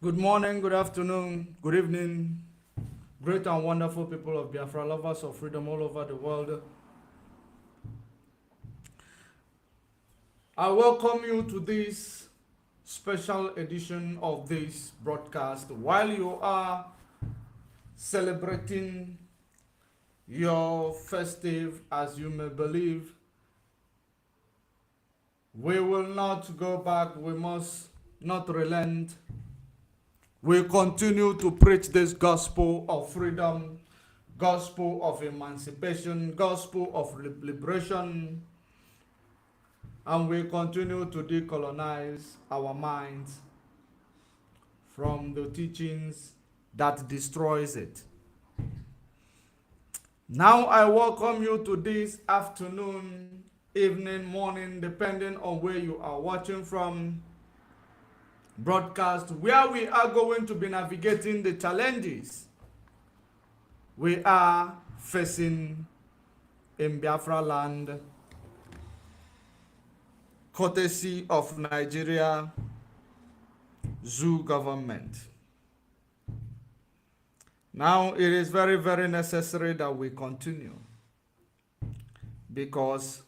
Good morning, good afternoon, good evening, great and wonderful people of Biafra, lovers of freedom all over the world. I welcome you to this special edition of this broadcast. While you are celebrating your festive, as you may believe, we will not go back, we must not relent. We continue to preach this gospel of freedom, gospel of emancipation, gospel of liberation, and we continue to decolonize our minds from the teachings that destroys it. Now I welcome you to this afternoon, evening, morning, depending on where you are watching from, broadcast where we are going to be navigating the challenges we are facing in Biafra land, courtesy of Nigeria zoo government. Now it is very, very necessary that we continue because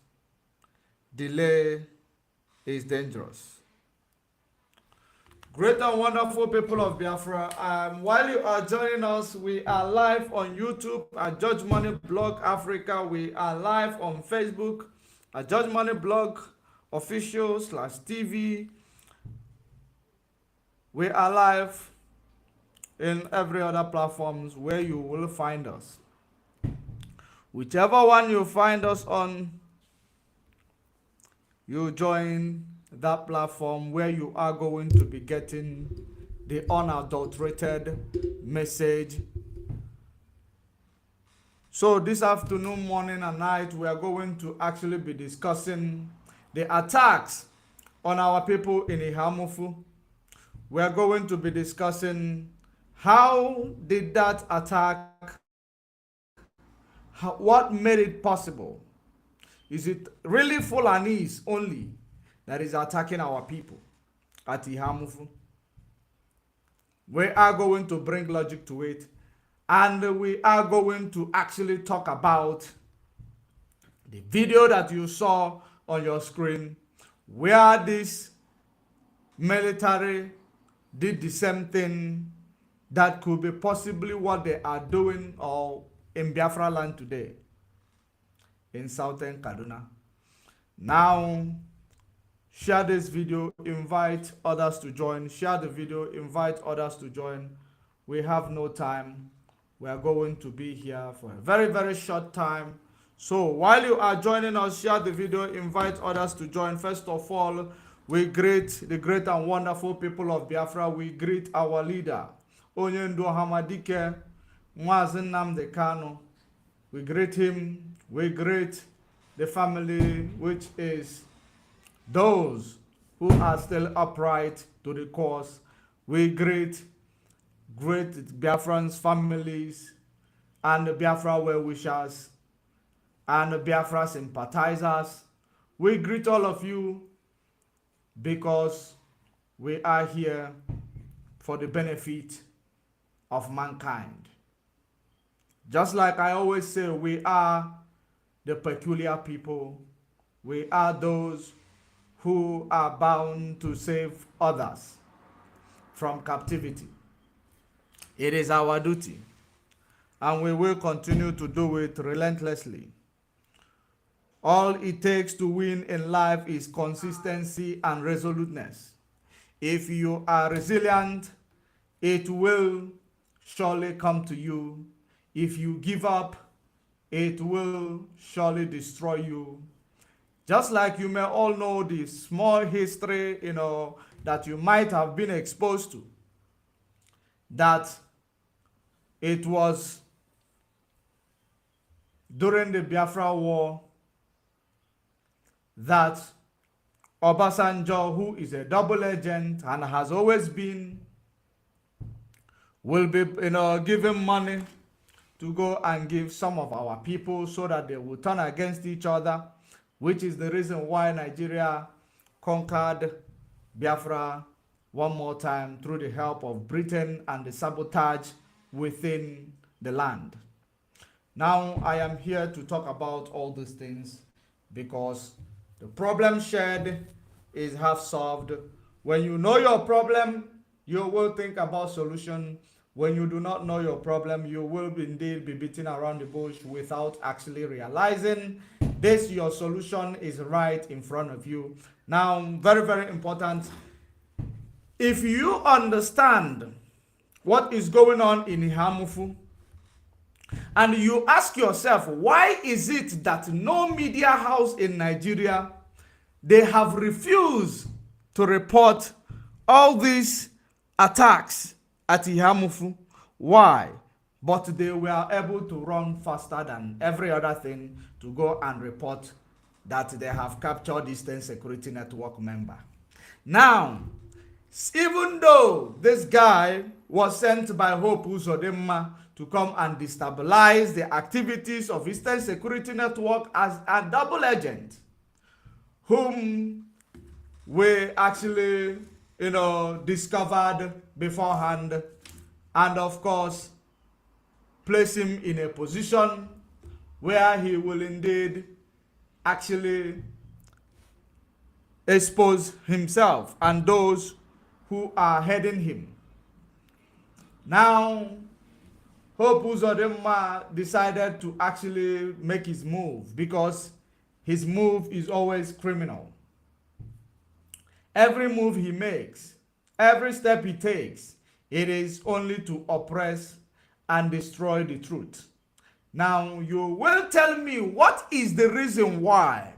delay is dangerous. Great and wonderful people of Biafra, while you are joining us, we are live on YouTube at Judge Money Blog Africa. We are live on Facebook at Judge Money Blog Official /TV. We are live in every other platforms where you will find us. Whichever one you find us on, you join that platform where you are going to be getting the unadulterated message. So this afternoon, morning and night, we are going to actually be discussing the attacks on our people in Ihamufu. We are going to be discussing how did that attack, what made it possible? Is it really Fulanese only that is attacking our people at Ihamufu? We are going to bring logic to it, and we are going to actually talk about the video that you saw on your screen where this military did the same thing that could be possibly what they are doing or in Biafra land today in southern Kaduna. Now, share this video, invite others to join. Share the video, invite others to join. We have no time. We are going to be here for a very, very short time. So while you are joining us, share the video, invite others to join. First of all, we greet the great and wonderful people of Biafra. We greet our leader, Onyendo Hamadike Mwazi Nnamdi Kanu. We greet him. We greet the family, which is those who are still upright to the cause. We greet great Biafrans families and the Biafra well-wishers and the Biafra sympathizers. We greet all of you because we are here for the benefit of mankind. Just like I always say, we are the peculiar people. We are those who are bound to save others from captivity. It is our duty, and we will continue to do it relentlessly. All it takes to win in life is consistency and resoluteness. If you are resilient, it will surely come to you. If you give up, it will surely destroy you. Just like you may all know the small history, that you might have been exposed to, that it was during the Biafra War that Obasanjo, who is a double agent and has always been, will be given money to go and give some of our people so that they will turn against each other, which is the reason why Nigeria conquered Biafra one more time through the help of Britain and the sabotage within the land. Now I am here to talk about all these things because the problem shared is half solved. When you know your problem, you will think about solution. When you do not know your problem, you will indeed be beating around the bush without actually realizing this your solution is right in front of you. Now, very, very important. If you understand what is going on in Ihamufu, and you ask yourself, why is it that no media house in Nigeria, they have refused to report all these attacks at Ihamufu? Why? But they were able to run faster than every other thing to go and report that they have captured Eastern Security Network member. Now, even though this guy was sent by Hope Uzodinma to come and destabilize the activities of Eastern Security Network as a double agent, whom we actually, discovered beforehand, and of course, place him in a position where he will indeed actually expose himself and those who are heading him. Now, Hope Uzodinma decided to actually make his move because his move is always criminal. Every move he makes, every step he takes, it is only to oppress and destroy the truth. Now, you will tell me what is the reason why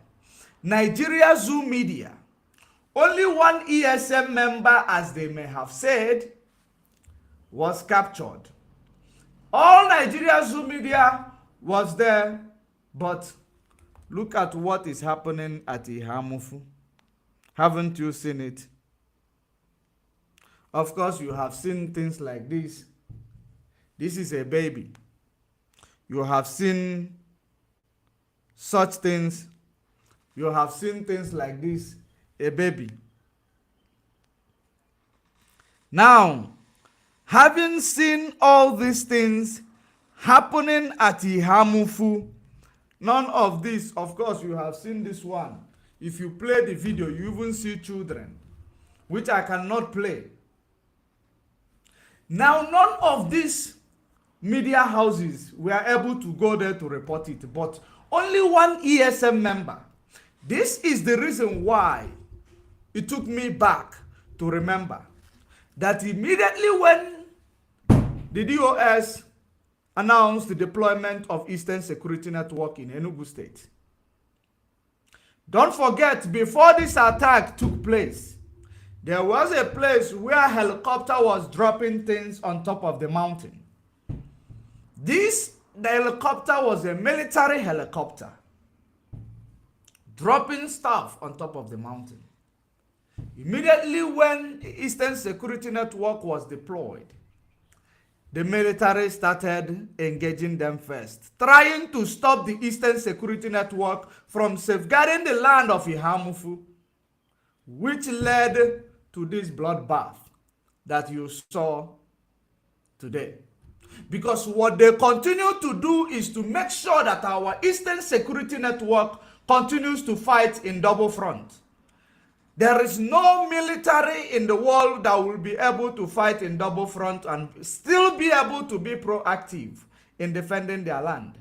Nigeria Zoo Media, only one ESM member, as they may have said, was captured. All Nigeria Zoo Media was there, but look at what is happening at Ihamufu. Haven't you seen it? Of course, you have seen things like this. This is a baby. You have seen such things. You have seen things like this, a baby. Now, having seen all these things happening at Ihamufu, none of this, of course, you have seen this one. If you play the video, you even see children, which I cannot play. Now, none of these media houses were able to go there to report it, but only one ESM member. This is the reason why it took me back to remember that immediately when the DOS announced the deployment of Eastern Security Network in Enugu State, don't forget, before this attack took place, there was a place where a helicopter was dropping things on top of the mountain. The helicopter was a military helicopter dropping stuff on top of the mountain. Immediately when Eastern Security Network was deployed, the military started engaging them first, trying to stop the Eastern Security Network from safeguarding the land of Ihamufu, which led to this bloodbath that you saw today. Because what they continue to do is to make sure that our Eastern Security Network continues to fight in double front. There is no military in the world that will be able to fight in double front and still be able to be proactive in defending their land.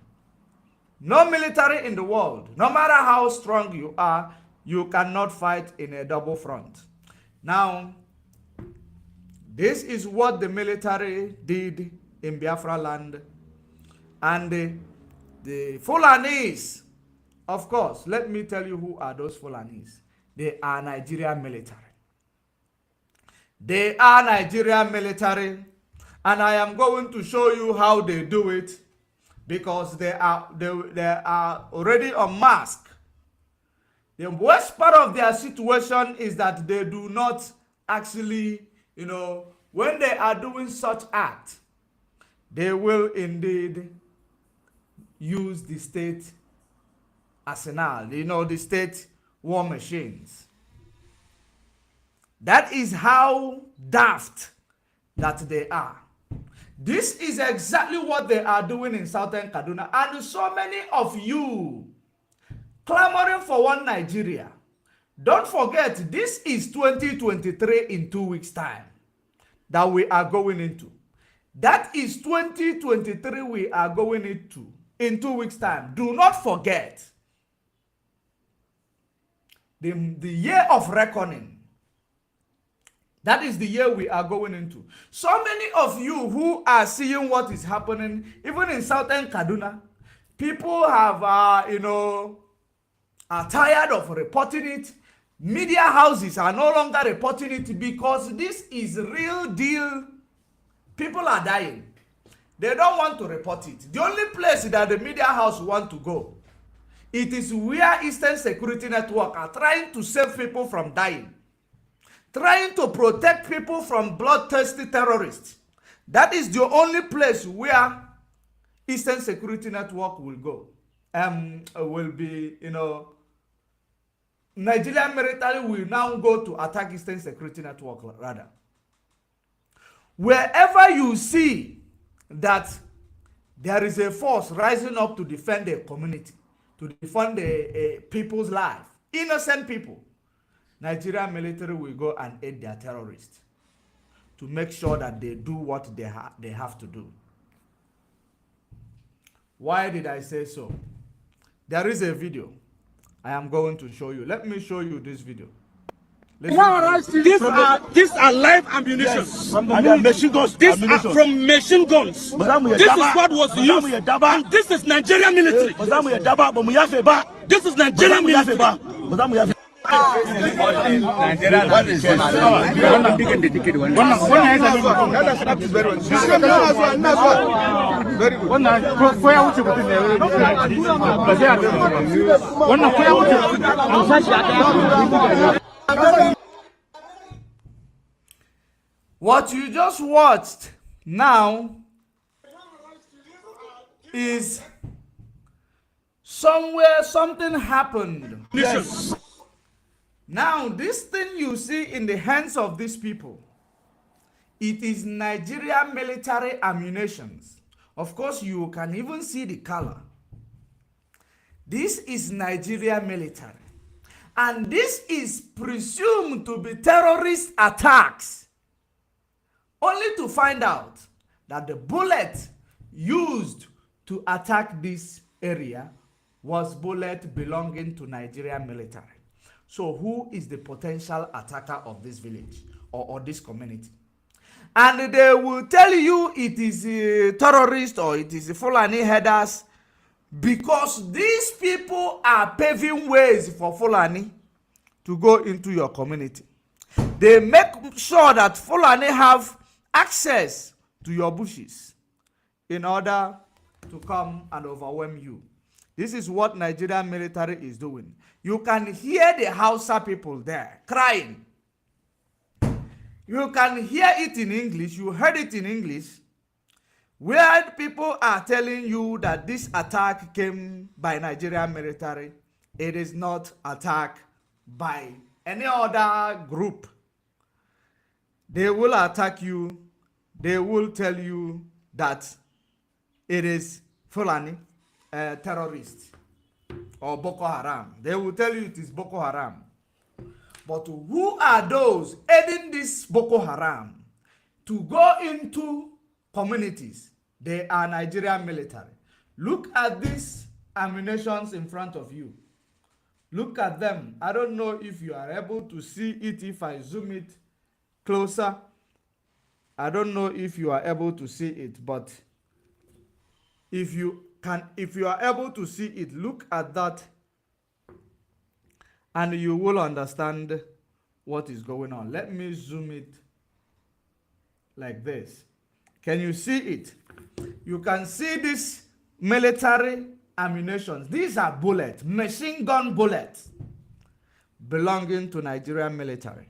No military in the world, no matter how strong you are, you cannot fight in a double front. Now, this is what the military did in Biafra land. And the Fulanis, of course, let me tell you who are those Fulanis. They are Nigerian military. They are Nigerian military, and I am going to show you how they do it, because they are already unmasked. The worst part of their situation is that they do not actually, when they are doing such act, they will indeed use the state arsenal, the state war machines. That is how daft that they are. This is exactly what they are doing in southern Kaduna. And so many of you clamoring for one Nigeria. Don't forget, this is 2023 in 2 weeks' time that we are going into. That is 2023 we are going into in 2 weeks' time. Do not forget the year of reckoning. That is the year we are going into. So many of you who are seeing what is happening, even in southern Kaduna, people have, are tired of reporting it. Media houses are no longer reporting it because this is real deal. People are dying. They don't want to report it. The only place that the media house want to go, it is where Eastern Security Network are trying to save people from dying, trying to protect people from bloodthirsty terrorists. That is the only place where Eastern Security Network will go. Will be, Nigerian military will now go to attack Eastern Security Network, rather. Wherever you see that there is a force rising up to defend a community, to defend a people's life, innocent people, Nigerian military will go and aid their terrorists to make sure that they do what they have to do. Why did I say so? There is a video I am going to show you. Let me show you this video. These are live ammunition. Yes. From the machine guns. These are from machine guns. This is what was used. And this is Nigerian military. This is Nigerian military. What you just watched now is somewhere something happened. Yes. Now, this thing you see in the hands of these people, it is Nigerian military ammunitions. Of course, you can even see the color. This is Nigerian military. And this is presumed to be terrorist attacks. Only to find out that the bullet used to attack this area was bullet belonging to Nigerian military. So who is the potential attacker of this village or this community? And they will tell you it is a terrorist or it is a Fulani headers, because these people are paving ways for Fulani to go into your community. They make sure that Fulani have access to your bushes in order to come and overwhelm you. This is what Nigerian military is doing. You can hear the Hausa people there crying. You can hear it in English. You heard it in English, where people are telling you that this attack came by Nigerian military. It is not attack by any other group. They will attack you. They will tell you that it is Fulani terrorists or Boko Haram. They will tell you it is Boko Haram. But who are those aiding this Boko Haram to go into communities? They are Nigerian military. Look at these ammunitions in front of you. Look at them. I don't know if you are able to see it if I zoom it closer. I don't know if you are able to see it, but if you are able to see it, look at that and you will understand what is going on. Let me zoom it like this. Can you see it? You can see this military ammunition. These are bullets, machine gun bullets belonging to Nigerian military.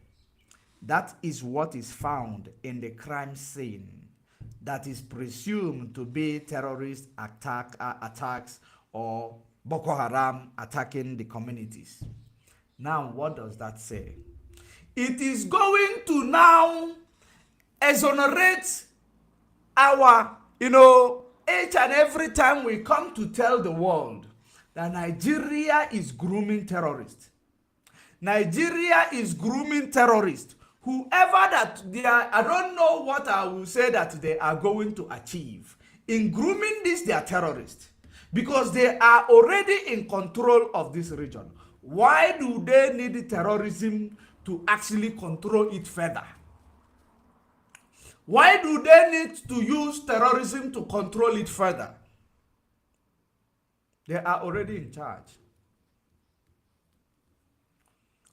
That is what is found in the crime scene that is presumed to be terrorist attacks or Boko Haram attacking the communities. Now, what does that say? it is going to now exonerate our, each and every time we come to tell the world that Nigeria is grooming terrorists. Nigeria is grooming terrorists. Whoever that they are, I don't know what I will say that they are going to achieve. In grooming this, they are terrorists. Because they are already in control of this region. Why do they need terrorism to actually control it further? Why do they need to use terrorism to control it further? They are already in charge.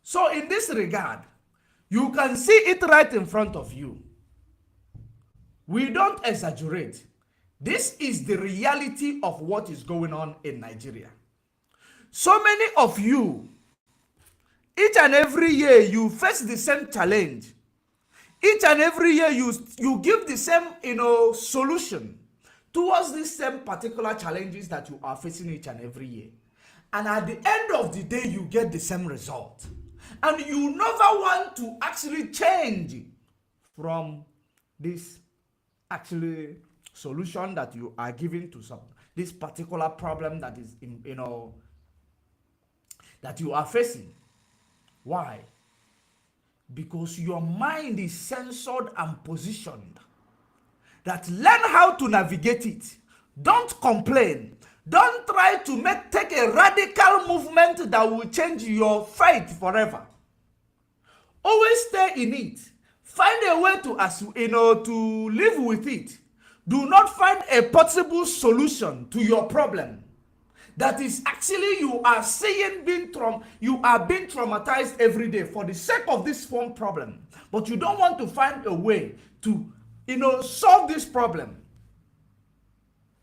So in this regard, you can see it right in front of you. We don't exaggerate. This is the reality of what is going on in Nigeria. So many of you, each and every year, you face the same challenge. Each and every year, you give the same, solution towards these same particular challenges that you are facing each and every year. And at the end of the day, you get the same result. And you never want to actually change from this actually solution that you are giving to this particular problem that is, that you are facing. Why? Because your mind is censored and positioned. That learn how to navigate it. Don't complain. Don't try to take a radical movement that will change your fate forever. Always stay in it. Find a way to live with it. Do not find a possible solution to your problem. That is actually you are you are being traumatized every day for the sake of this one problem. But you don't want to find a way to, solve this problem.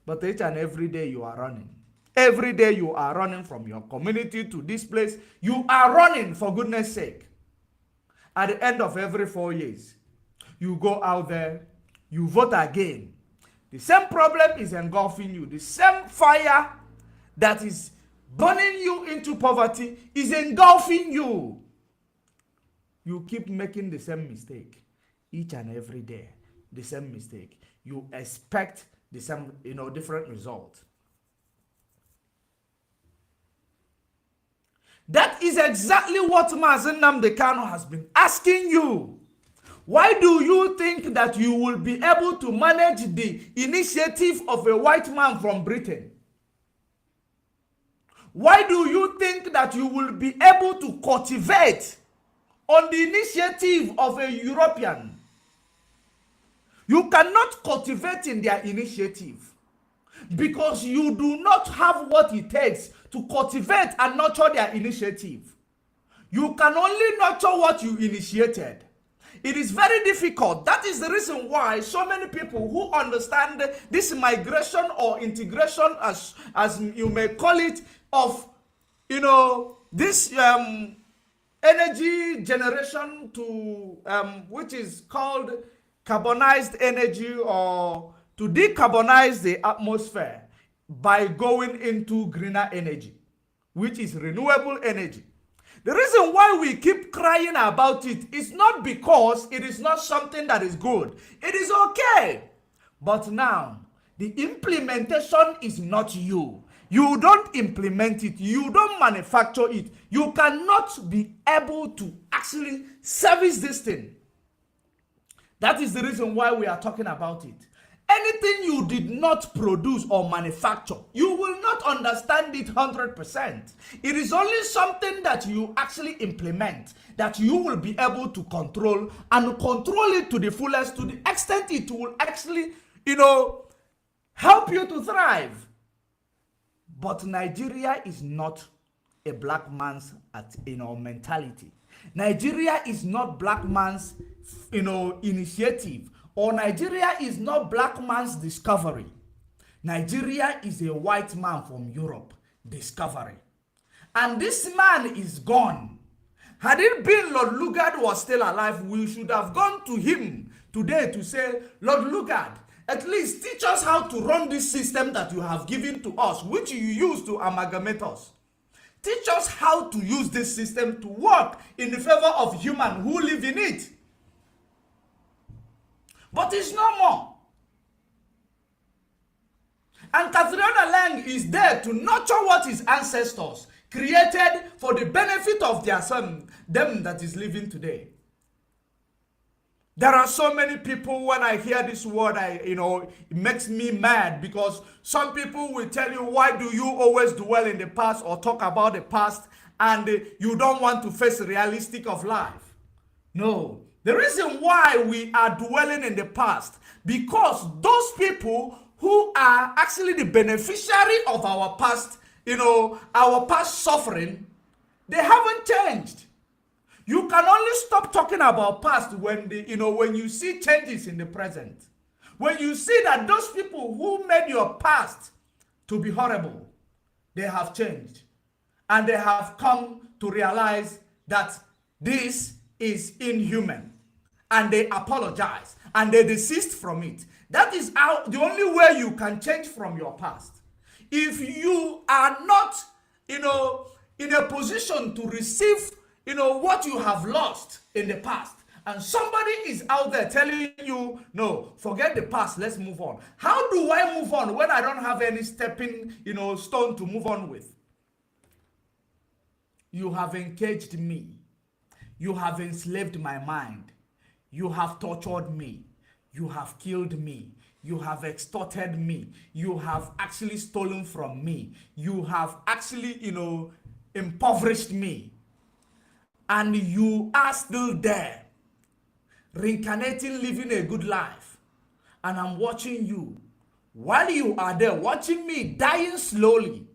But each and every day you are running. Every day you are running from your community to this place. You are running, for goodness sake. At the end of every 4 years, you go out there, you vote again. The same problem is engulfing you. The same fire that is burning you into poverty is engulfing you. You keep making the same mistake each and every day. The same mistake. You expect the same, different result. That is exactly what Mazen Nnamdi Kanu has been asking you. Why do you think that you will be able to manage the initiative of a white man from Britain? Why do you think that you will be able to cultivate on the initiative of a European? You cannot cultivate in their initiative because you do not have what it takes to cultivate and nurture their initiative. You can only nurture what you initiated. It is very difficult. That is the reason why so many people who understand this migration or integration, as you may call it, of this energy generation to which is called carbonized energy, or to decarbonize the atmosphere by going into greener energy, which is renewable energy. The reason why we keep crying about it is not because it is not something that is good. It is okay. But now, the implementation is not you. You don't implement it. You don't manufacture it. You cannot be able to actually service this thing. That is the reason why we are talking about it. Anything you did not produce or manufacture, you will not understand it 100%. It is only something that you actually implement that you will be able to control, and control it to the fullest, to the extent it will actually, help you to thrive. But Nigeria is not a black man's mentality. Nigeria is not black man's initiative, or Nigeria is not black man's discovery. Nigeria is a white man from Europe discovery. And this man is gone. Had it been Lord Lugard was still alive, we should have gone to him today to say, Lord Lugard, at least teach us how to run this system that you have given to us, which you use to amalgamate us. Teach us how to use this system to work in the favor of humans who live in it. But it's no more. And Catriona Lang is there to nurture what his ancestors created for the benefit of their son, them that is living today. There are so many people, when I hear this word, it makes me mad, because some people will tell you, why do you always dwell in the past or talk about the past, and you don't want to face the realistic of life? No. The reason why we are dwelling in the past, because those people who are actually the beneficiary of our past, our past suffering, they haven't changed. You can only stop talking about past when when you see changes in the present. When you see that those people who made your past to be horrible, they have changed. And they have come to realize that this is inhuman. And they apologize. And they desist from it. That is the only way you can change from your past. If you are not, in a position to receive what you have lost in the past, and somebody is out there telling you, no, forget the past, let's move on. How do I move on when I don't have any stepping, stone to move on with? You have engaged me. You have enslaved my mind. You have tortured me. You have killed me. You have extorted me. You have actually stolen from me. You have actually, impoverished me. And you are still there, reincarnating, living a good life. And I'm watching you. While you are there, watching me dying slowly,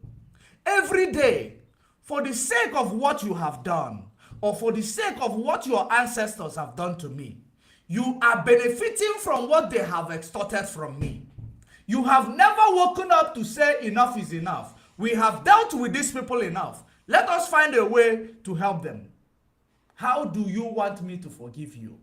every day, for the sake of what you have done, or for the sake of what your ancestors have done to me, you are benefiting from what they have extorted from me. You have never woken up to say enough is enough. We have dealt with these people enough. Let us find a way to help them. How do you want me to forgive you?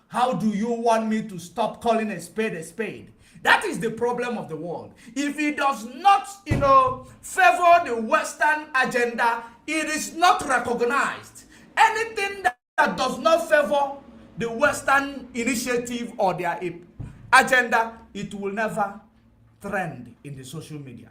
How do you want me to stop calling a spade a spade? That is the problem of the world. If it does not, favor the Western agenda, it is not recognized. Anything that does not favor the Western initiative or their agenda, it will never trend in the social media.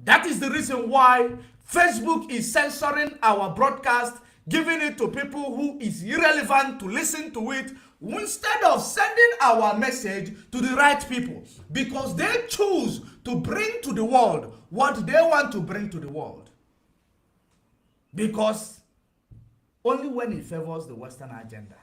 That is the reason why Facebook is censoring our broadcast, giving it to people who is irrelevant to listen to it, instead of sending our message to the right people, because they choose to bring to the world what they want to bring to the world. Because only when it favors the Western agenda.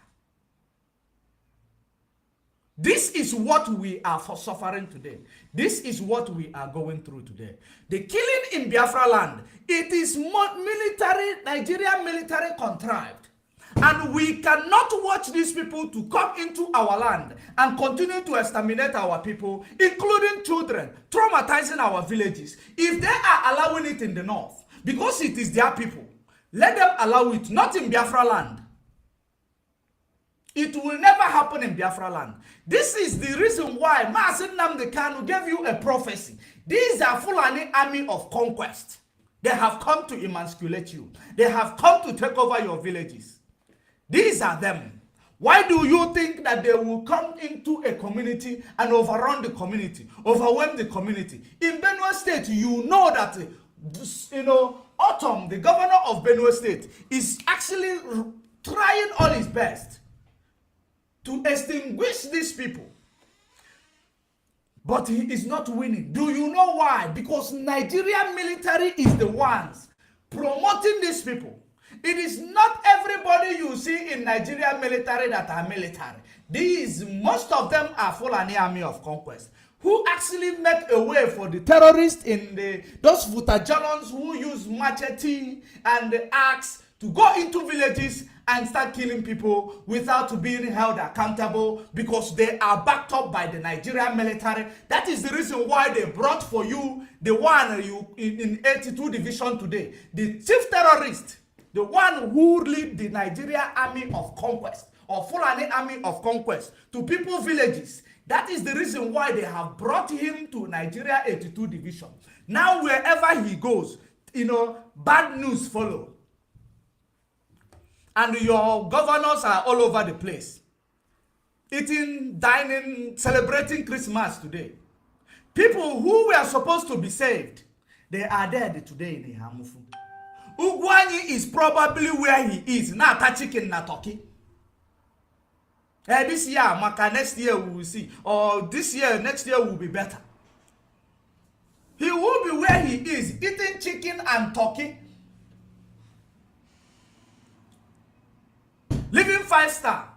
This is what we are suffering today. This is what we are going through today. The killing in Biafra land, it is Nigerian military contrived. And we cannot watch these people to come into our land and continue to exterminate our people, including children, traumatizing our villages. If they are allowing it in the north, because it is their people, let them allow it, not in Biafra land. It will never happen in Biafra land. This is the reason why Mazi Nnamdi Kanu gave you a prophecy. These are Fulani army of conquest. They have come to emasculate you. They have come to take over your villages. These are them. Why do you think that they will come into a community and overrun the community, overwhelm the community? In Benue State, you know that, Autumn, the governor of Benue State, is actually trying all his best to extinguish these people. But he is not winning. Do you know why? Because Nigerian military is the ones promoting these people. It is not everybody you see in Nigerian military that are military. Most of them are Fulani army of conquest, who actually make a way for the terrorists in those Vutajalons who use machete and the axe to go into villages and start killing people without being held accountable, because they are backed up by the Nigerian military. That is the reason why they brought for you the one in 82 division today, the chief terrorist, the one who lead the Nigeria army of conquest, or Fulani army of conquest, to people's villages. That is the reason why they have brought him to Nigeria 82 division. Now wherever he goes, bad news follow. And your governors are all over the place. Eating, dining, celebrating Christmas today. People who were supposed to be saved, they are dead today in Ihamufu. Ugwanyi is probably where he is. Na chicken na turkey. This year, maka next year we will see. Or this year, next year will be better. He will be where he is, eating chicken and turkey. Living 5-star.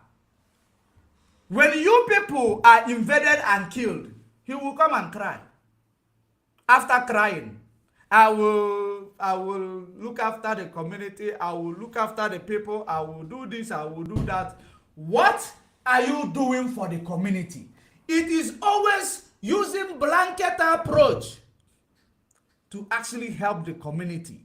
When you people are invaded and killed, he will come and cry. After crying, I will look after the community, I will look after the people, I will do this, I will do that. What are you doing for the community? It is always using blanket approach to actually help the community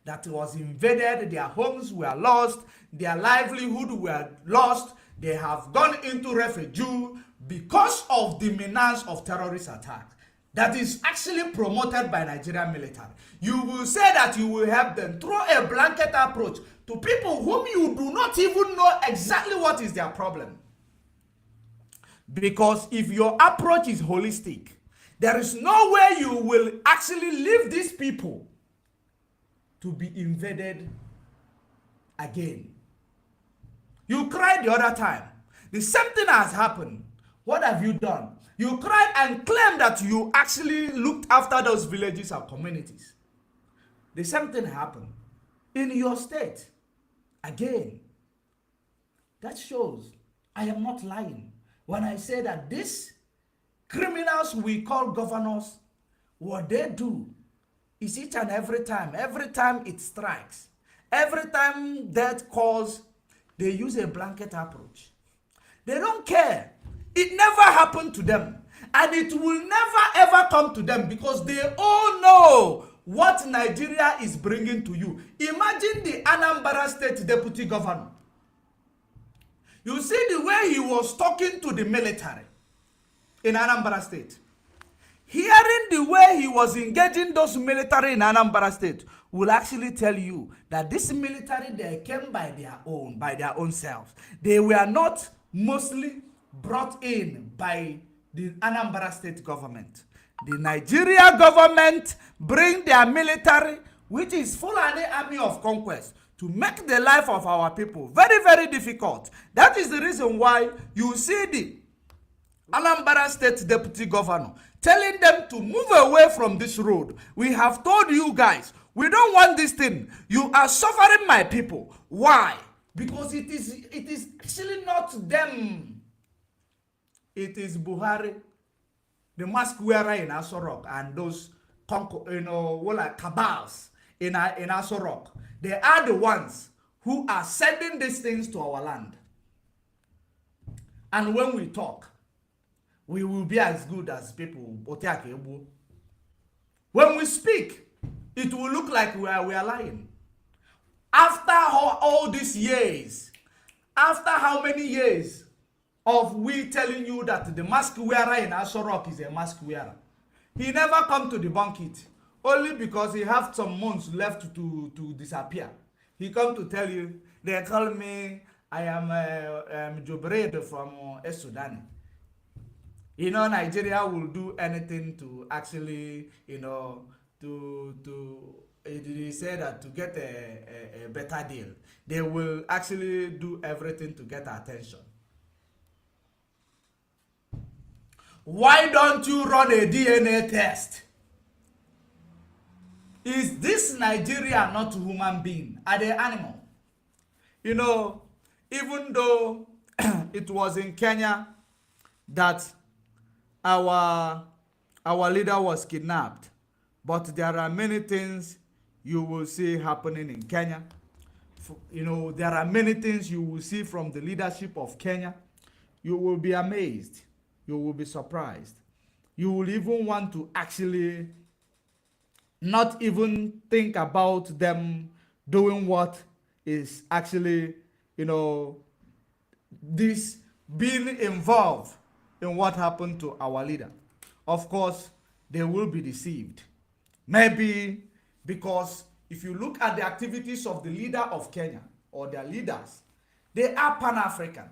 that was invaded, their homes were lost, their livelihood were lost, they have gone into refugee because of the menace of terrorist attacks that is actually promoted by Nigerian military. You will say that you will help them through a blanket approach to people whom you do not even know exactly what is their problem. Because if your approach is holistic, there is no way you will actually leave these people to be invaded again. You cried the other time. The same thing has happened. What have you done? You cried and claimed that you actually looked after those villages and communities. The same thing happened in your state. Again, that shows I am not lying when I say that these criminals we call governors, what they do is each and every time it strikes, every time that calls, they use a blanket approach. They don't care. It never happened to them. And it will never ever come to them because they all know what Nigeria is bringing to you. Imagine the Anambra State Deputy Governor. You see the way he was talking to the military in Anambra State. Hearing the way he was engaging those military in Anambra State will actually tell you that this military, they came by their own selves. They were not mostly brought in by the Anambra State government. The Nigeria government bring their military, which is Fulani Army of Conquest, to make the life of our people very, very difficult. That is the reason why you see the Anambra State Deputy Governor telling them to move away from this road. We have told you guys, we don't want this thing. You are suffering my people. Why? Because it is actually not them. It is Buhari, the mask wearer in Aso Rock, and those cabals in Aso Rock. They are the ones who are sending these things to our land. And when we talk, we will be as good as people. When we speak, it will look like we are lying. After all these years, after how many years of we telling you that the mask wearer in Aso Rock is a mask wearer, he never come to debunk it. Only because he have some months left to disappear. He come to tell you, they call me, I am Jobred from Sudan. Nigeria will do anything to actually, they say that to get a better deal. They will actually do everything to get attention. Why don't you run a DNA test? Is this Nigeria not a human being? Are they animal? Even though it was in Kenya that our leader was kidnapped, but there are many things you will see happening in Kenya. There are many things you will see from the leadership of Kenya. You will be amazed. You will be surprised. You will even want to actually not even think about them doing what is actually, this being involved in what happened to our leader. Of course, they will be deceived. Maybe because if you look at the activities of the leader of Kenya or their leaders, they are Pan-African.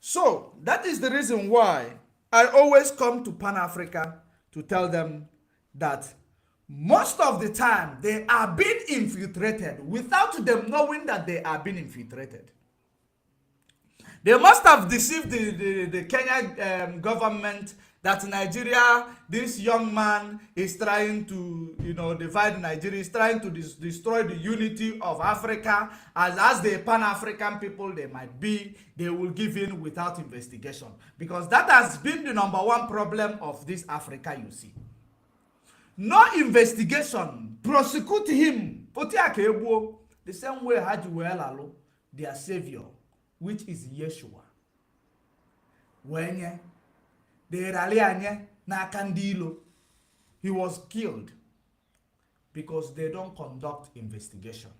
So that is the reason why I always come to Pan-Africa to tell them that most of the time they are being infiltrated without them knowing that they are being infiltrated. They must have deceived the Kenyan government that Nigeria, this young man is trying to, divide Nigeria, is trying to destroy the unity of Africa. As the Pan-African people they might be, they will give in without investigation. Because that has been the number one problem of this Africa, you see. No investigation, prosecute him. The same way Haji their savior, which is Yeshua. When he was killed because they don't conduct investigation.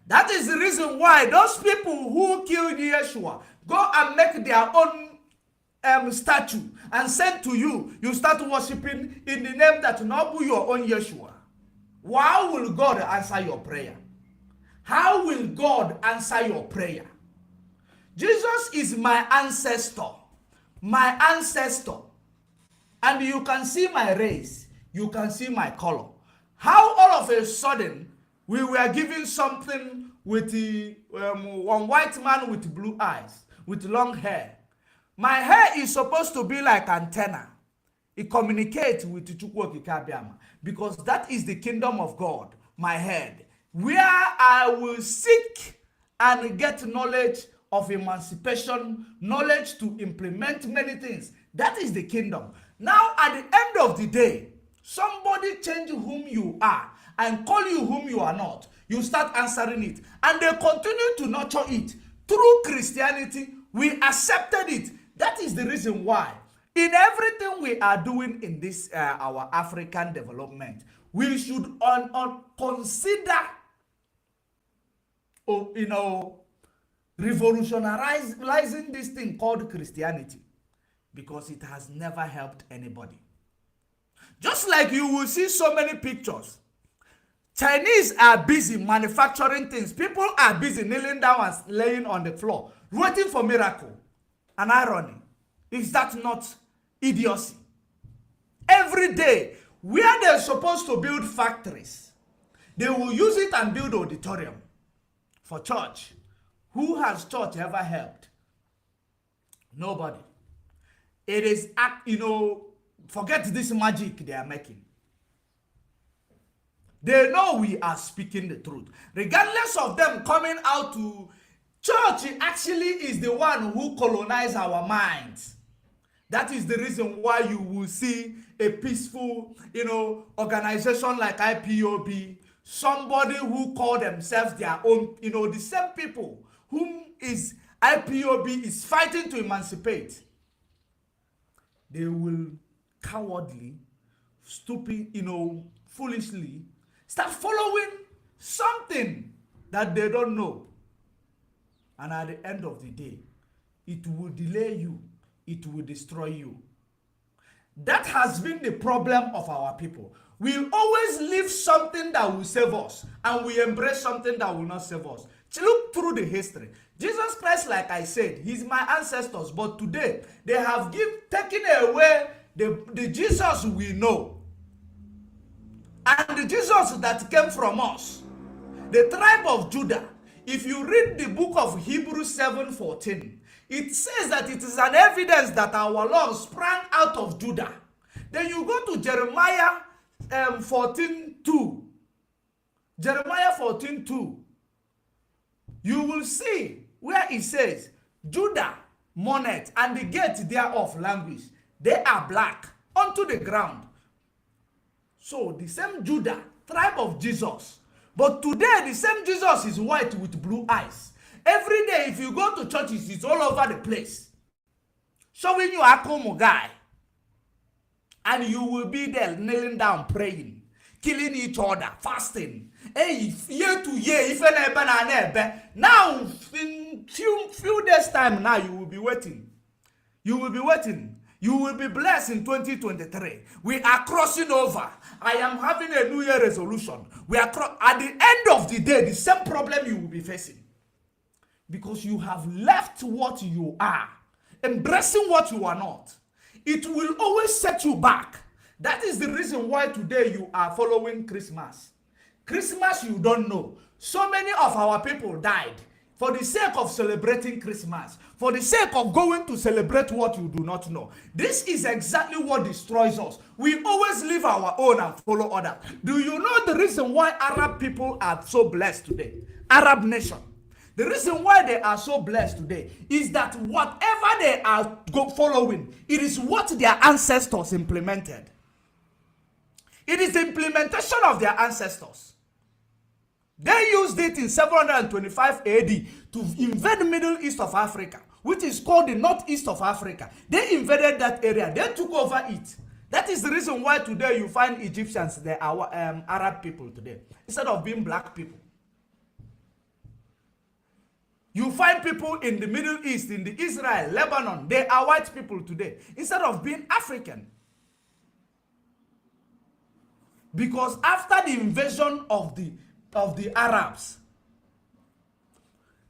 That is the reason why those people who killed Yeshua go and make their own statue and send to you. You start worshiping in the name that not be your own Yeshua. How will God answer your prayer? How will God answer your prayer? Jesus is my ancestor. My ancestor. And you can see my race. You can see my color. How all of a sudden we were given something with the one white man with blue eyes, with long hair. My hair is supposed to be like antenna. It communicates with Chukwu Kikabiama because that is the kingdom of God, my head, where I will seek and get knowledge of emancipation, knowledge to implement many things. That is the kingdom. Now, at the end of the day, somebody change whom you are and call you whom you are not. You start answering it. And they continue to nurture it. Through Christianity, we accepted it. That is the reason why in everything we are doing in this our African development, we should consider revolutionizing this thing called Christianity, because it has never helped anybody. Just like you will see so many pictures, Chinese are busy manufacturing things. People are busy kneeling down and laying on the floor, waiting for miracle. An irony. Is that not idiocy? Every day, where they're supposed to build factories, they will use it and build auditorium for church. Who has church ever helped? Nobody. It is, forget this magic they are making. They know we are speaking the truth. Regardless of them coming out to church, actually is the one who colonized our minds. That is the reason why you will see a peaceful, organization like IPOB, somebody who call themselves their own, the same people whom is IPOB is fighting to emancipate. They will cowardly, stupid, foolishly start following something that they don't know. And at the end of the day, it will delay you. It will destroy you. That has been the problem of our people. We always leave something that will save us, and we embrace something that will not save us. Look through the history. Jesus Christ, like I said, he's my ancestors, but today they have taken away the Jesus we know. And the Jesus that came from us, the tribe of Judah. If you read the book of Hebrews 7:14, it says that it is an evidence that our Lord sprang out of Judah. Then you go to Jeremiah 14:2. Jeremiah 14:2. You will see where it says, Judah mourneth, and the gate thereof languish. They are black unto the ground. So the same Judah, tribe of Jesus. But today, the same Jesus is white with blue eyes. Every day, if you go to churches, it's all over the place. Showing you a Akomo guy. And you will be there kneeling down, praying, killing each other, fasting. Hey, year to year, if now, in few days' time, now you will be waiting. You will be waiting. You will be blessed in 2023. We are crossing over. I am having a New Year resolution. We are at the end of the day, the same problem you will be facing. Because you have left what you are, embracing what you are not. It will always set you back. That is the reason why today you are following Christmas. Christmas you don't know. So many of our people died for the sake of celebrating Christmas, for the sake of going to celebrate what you do not know. This is exactly what destroys us. We always leave our own and follow others. Do you know the reason why Arab people are so blessed today? Arab nation. The reason why they are so blessed today is that whatever they are following, it is what their ancestors implemented. It is the implementation of their ancestors. They used it in 725 AD to invade the Middle East of Africa, which is called the Northeast of Africa. They invaded that area. They took over it. That is the reason why today you find Egyptians, they are Arab people today, instead of being black people. You find people in the Middle East, in the Israel, Lebanon, they are white people today, instead of being African. Because after the invasion of the Arabs,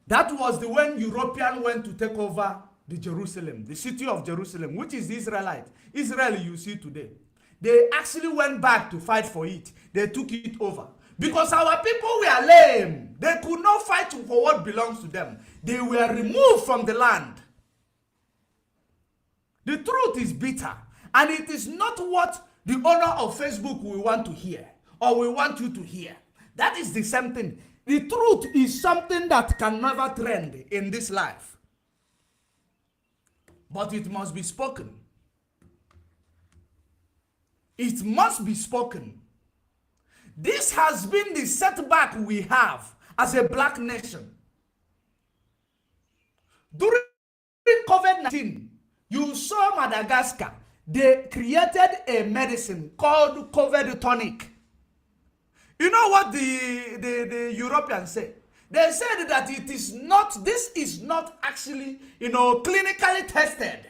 that was when Europeans went to take over the Jerusalem, the city of Jerusalem, which is the Israelite. Israel you see today. They actually went back to fight for it. They took it over. Because our people were lame. They could not fight for what belongs to them. They were removed from the land. The truth is bitter. And it is not what the owner of Facebook will want to hear, or we want you to hear. That is the same thing. The truth is something that can never trend in this life. But it must be spoken. It must be spoken. This has been the setback we have as a black nation. During COVID-19, you saw Madagascar. They created a medicine called COVID tonic. You know what the Europeans say? They said that this is not actually, clinically tested.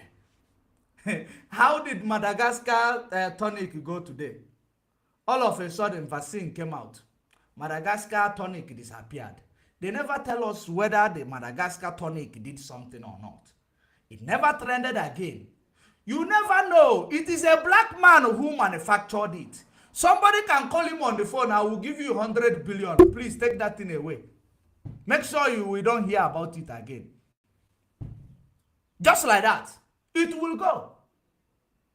How did Madagascar tonic go today? All of a sudden, vaccine came out. Madagascar tonic disappeared. They never tell us whether the Madagascar tonic did something or not. It never trended again. You never know. It is a black man who manufactured it. Somebody can call him on the phone. I will give you 100 billion. Please take that thing away. Make sure we don't hear about it again. Just like that. It will go.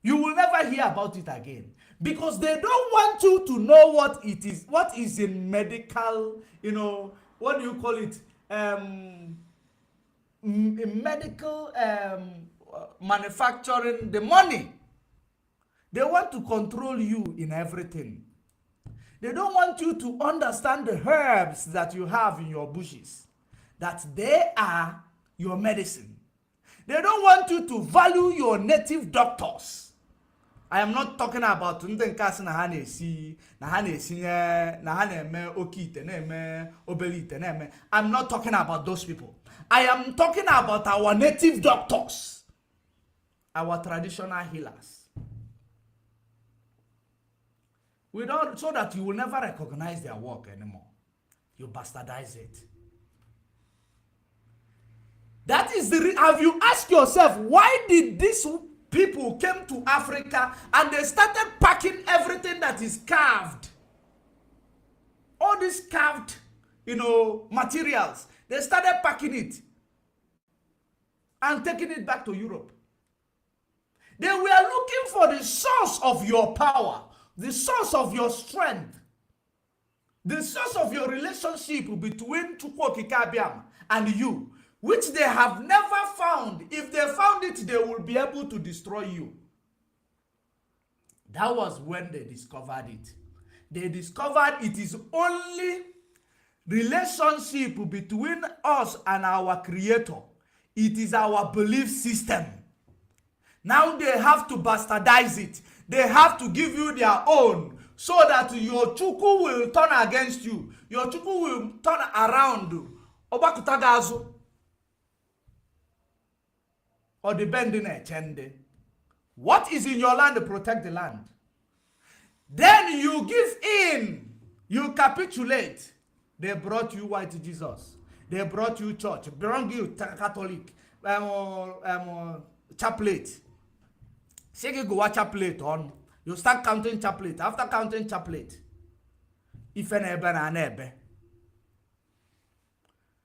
You will never hear about it again. Because they don't want you to know what it is. What is in medical, what do you call it? In medical manufacturing, the money. They want to control you in everything. They don't want you to understand the herbs that you have in your bushes, that they are your medicine. They don't want you to value your native doctors. I am not talking about I'm not talking about those people. I am talking about our native doctors, our traditional healers. We don't, so that you will never recognize their work anymore. You bastardize it. That is the have you asked yourself, why did these people came to Africa and they started packing everything that is carved? All these carved, materials. They started packing it and taking it back to Europe. They were looking for the source of your power, the source of your strength, the source of your relationship between Chukwokikabiam and you, which they have never found. If they found it, they will be able to destroy you. That was when they discovered it. They discovered it is only relationship between us and our Creator. It is our belief system. Now they have to bastardize it. They have to give you their own, so that your Chukwu will turn against you. Your Chukwu will turn around. Obakutagazu. Or the bending chende. What is in your land, protect the land. Then you give in. You capitulate. They brought you white Jesus. They brought you church. Brought you Catholic. Chaplet. Say you go chaplet on. You start counting chaplet. After counting chaplet, if an ebe and ebe.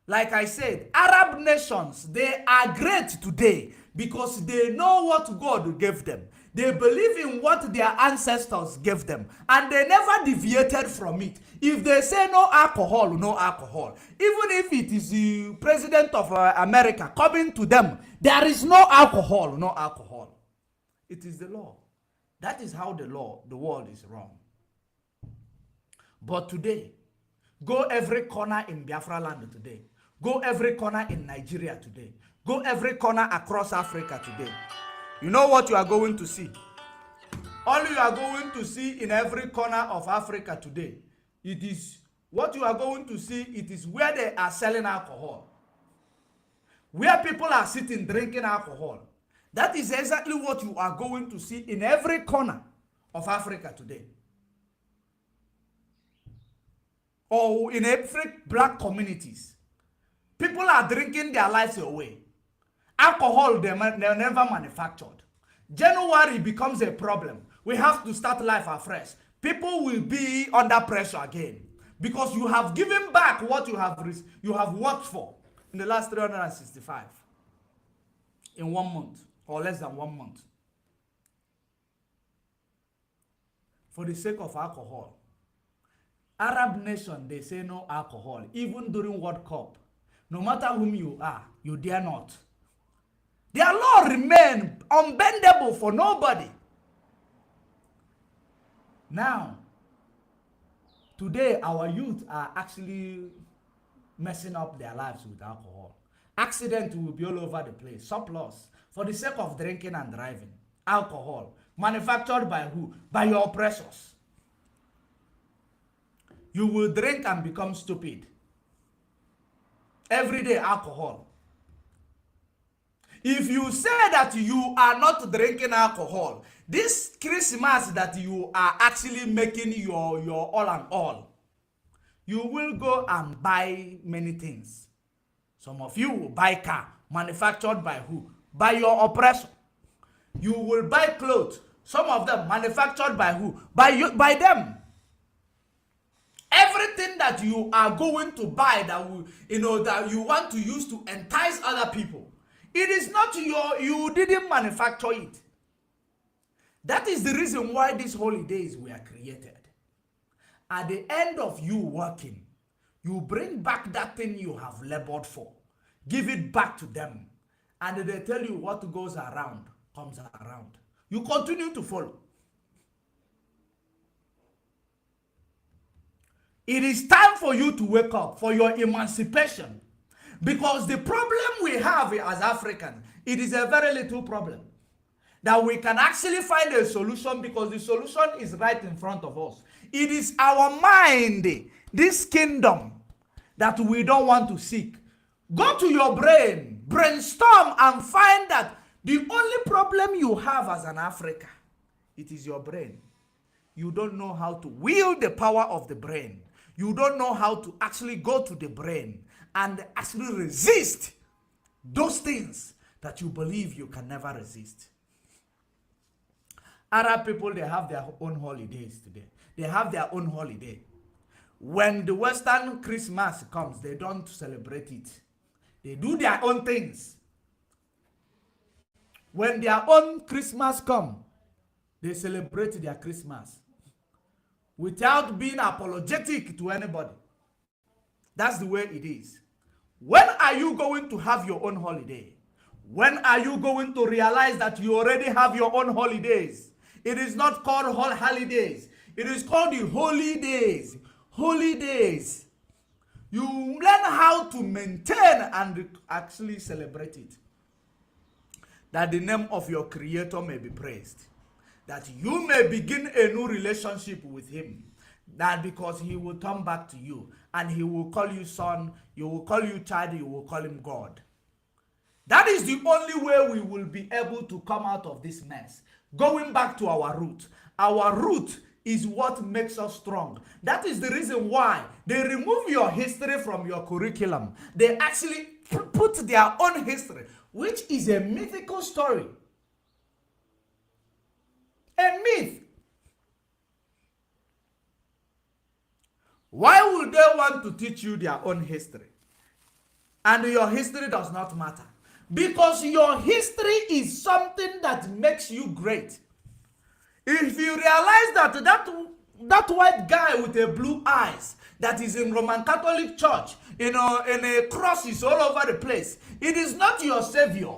Like I said, Arab nations, they are great today because they know what God gave them. They believe in what their ancestors gave them, and they never deviated from it. If they say no alcohol, no alcohol. Even if it is the president of America coming to them, there is no alcohol, no alcohol. It is the law. That is how the world is wrong. But today, go every corner in Biafra land today. Go every corner in Nigeria today. Go every corner across Africa today. You know what you are going to see? All you are going to see in every corner of Africa today, it is what you are going to see, it is where they are selling alcohol. Where people are sitting drinking alcohol. That is exactly what you are going to see in every corner of Africa today. Or in every black communities. People are drinking their lives away. Alcohol, they never manufactured. January becomes a problem. We have to start life afresh. People will be under pressure again. Because you have given back what you have worked for in the last 365. In 1 month. Or less than 1 month. For the sake of alcohol. Arab nation, they say no alcohol. Even during World Cup. No matter whom you are, you dare not. Their law remain unbendable for nobody. Now, today our youth are actually messing up their lives with alcohol. Accidents will be all over the place. Surplus. For the sake of drinking and driving. Alcohol. Manufactured by who? By your oppressors. You will drink and become stupid. Everyday alcohol. If you say that you are not drinking alcohol, this Christmas that you are actually making your all and all, you will go and buy many things. Some of you will buy car, manufactured by who? By your oppressor. You will buy clothes, some of them manufactured by who? By them. Everything that you are going to buy that you want to use to entice other people, it is not you didn't manufacture it. That is the reason why these holidays were created. At the end of you working, you bring back that thing you have labored for. Give it back to them. And they tell you what goes around comes around. You continue to follow. It is time for you to wake up for your emancipation. Because the problem we have as Africans, it is a very little problem. That we can actually find a solution because the solution is right in front of us. It is our mind, this kingdom, that we don't want to seek. Go to your brain, brainstorm and find that the only problem you have as an African, it is your brain. You don't know how to wield the power of the brain. You don't know how to actually go to the brain and actually resist those things that you believe you can never resist. Arab people, they have their own holidays today. They have their own holiday. When the Western Christmas comes, they don't celebrate it. They do their own things. When their own Christmas comes, they celebrate their Christmas without being apologetic to anybody. That's the way it is. When are you going to have your own holiday? When are you going to realize that you already have your own holidays? It is not called holidays. It is called the holy days. Holy days. You learn how to maintain and actually celebrate it. That the name of your Creator may be praised. That you may begin a new relationship with Him. That because He will turn back to you. And He will call you son. You will call you child. You will call Him God. That is the only way we will be able to come out of this mess. Going back to our root. Our root is what makes us strong. That is the reason why they remove your history from your curriculum. They actually put their own history, which is a mythical story. A myth. Why would they want to teach you their own history? And your history does not matter. Because your history is something that makes you great. If you realize that white guy with a blue eyes that is in Roman Catholic Church, in a crosses all over the place, it is not your savior.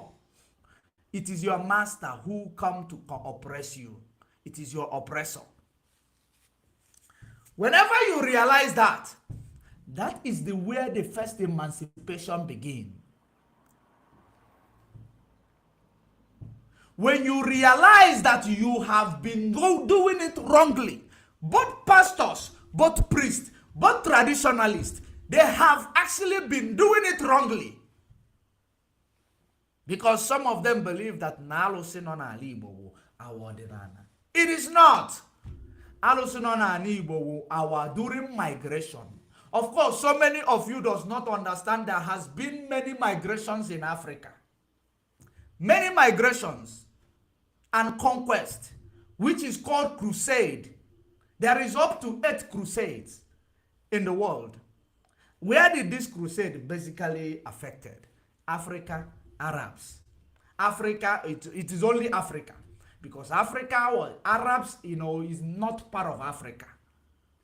It is your master who come to oppress you. It is your oppressor. Whenever you realize that, that is where the first emancipation begins. When you realize that you have been doing it wrongly, both pastors, both priests, both traditionalists, they have actually been doing it wrongly. Because some of them believe that it is not. Our during migration. Of course, so many of you does not understand there has been many migrations in Africa. Many migrations and conquest, which is called crusade. There is up to 8 crusades in the world. Where did this crusade basically affected? Africa, Arabs. Africa, it is only Africa. Because Africa, well, Arabs, is not part of Africa.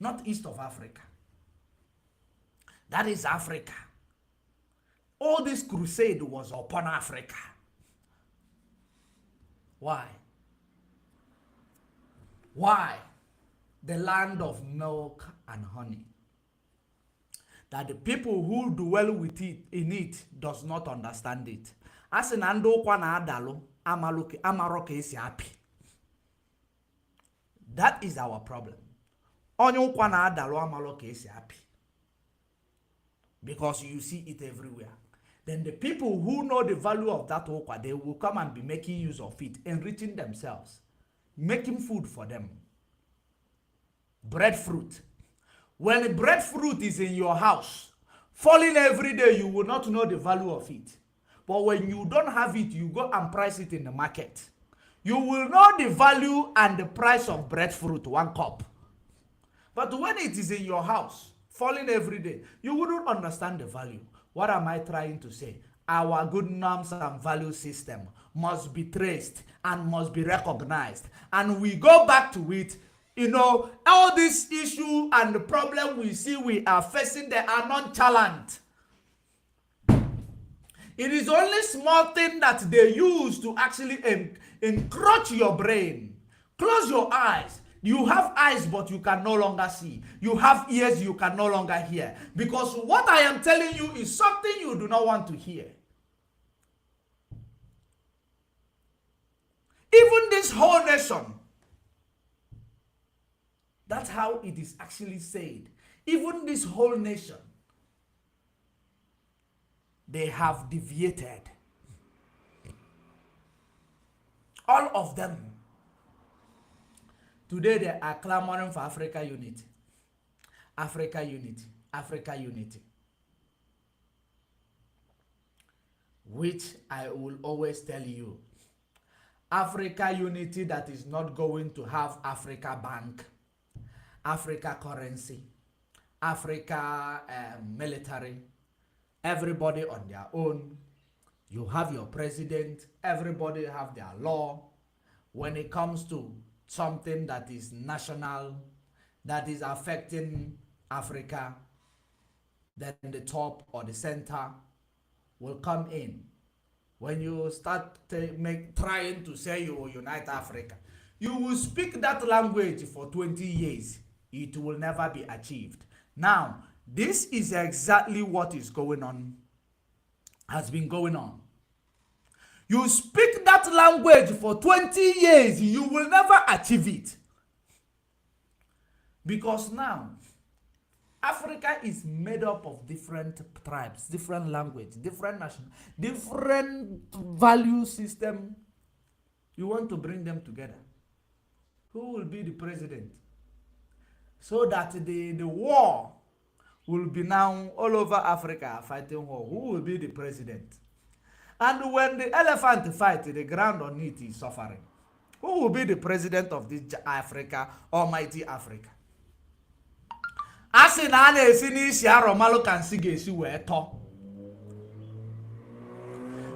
Not east of Africa. That is Africa. All this crusade was upon Africa. Why? Why? The land of milk and honey. That the people who dwell with it in it does not understand it. As in ando kwa na adalo amaroke isi happy. That is our problem. Onyo kwa na adalo amaroke isi happy. Because you see it everywhere. Then the people who know the value of that okwa, they will come and be making use of it, enriching themselves, making food for them. Breadfruit. When breadfruit is in your house, falling every day, you will not know the value of it. But when you don't have it, you go and price it in the market. You will know the value and the price of breadfruit, 1 cup. But when it is in your house, falling every day, you wouldn't understand the value. What am I trying to say? Our good norms and value system must be traced and must be recognized. And we go back to it. All this issue and the problem we see we are facing, they are nonchalant. It is only small thing that they use to actually encroach your brain. Close your eyes. You have eyes, but you can no longer see. You have ears, you can no longer hear. Because what I am telling you is something you do not want to hear. Even this whole nation, that's how it is actually said. Even this whole nation, they have deviated. All of them. Today they are clamoring for Africa unity. Africa unity. Africa unity. Which I will always tell you. Africa unity that is not going to have Africa Bank, Africa currency, Africa military, everybody on their own. You have your president, everybody have their law. When it comes to something that is national, that is affecting Africa, then the top or the center will come in. When you start trying to say you will unite Africa, you will speak that language for 20 years. It will never be achieved. Now, this is exactly what is going on, has been going on. You speak that language for 20 years, you will never achieve it. Because now, Africa is made up of different tribes, different language, different nation, different value system. You want to bring them together. Who will be the president? So that the war will be now all over Africa fighting war. Who will be the president? And when the elephant fight, the ground on it is suffering. Who will be the president of this Africa, almighty Africa? As in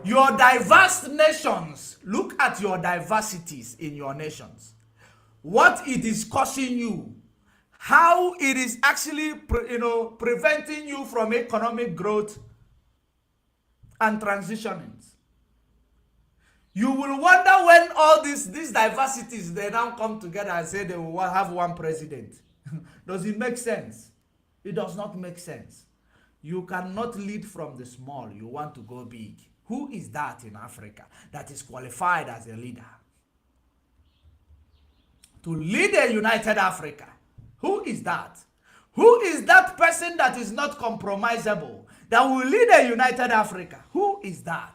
your diverse nations, look at your diversities in your nations. What it is causing you, how it is actually preventing you from economic growth and transitioning. You will wonder when all these diversities, they now come together and say they will have one president. Does it make sense? It does not make sense. You cannot lead from the small. You want to go big. Who is that in Africa that is qualified as a leader? To lead a united Africa. Who is that? Who is that person that is not compromisable, that will lead a united Africa? Who is that?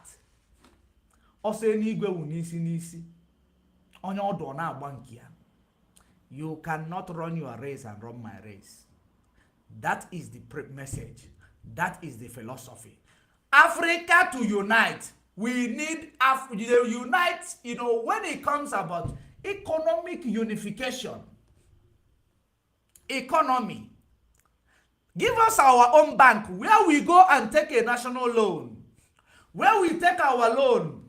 You cannot run your race and run my race. That is the message. That is the philosophy. Africa to unite. We need to unite, when it comes about economic unification. Economy. Give us our own bank where we go and take a national loan. Where we take our loan,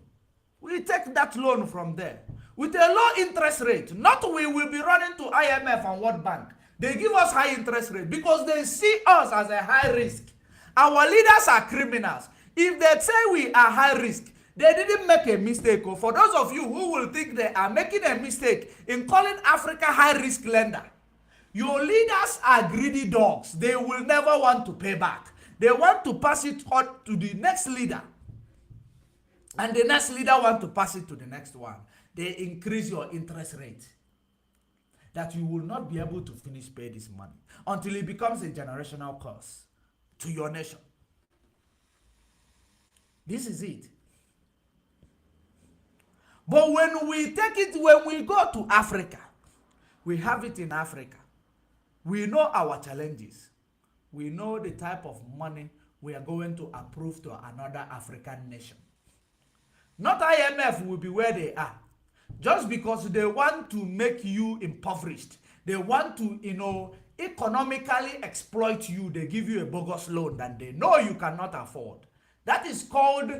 we take that loan from there with a low interest rate. Not we will be running to IMF and World Bank. They give us high interest rate because they see us as a high risk. Our leaders are criminals. If they say we are high risk, they didn't make a mistake. For those of you who will think they are making a mistake in calling Africa high risk lender, your leaders are greedy dogs. They will never want to pay back. They want to pass it on to the next leader. And the next leader want to pass it to the next one. They increase your interest rate, that you will not be able to finish pay this money until it becomes a generational curse to your nation. This is it. But when we take it, when we go to Africa, we have it in Africa. We know our challenges. We know the type of money we are going to approve to another African nation. Not IMF will be where they are. Just because they want to make you impoverished. They want to, economically exploit you. They give you a bogus loan that they know you cannot afford. That is called,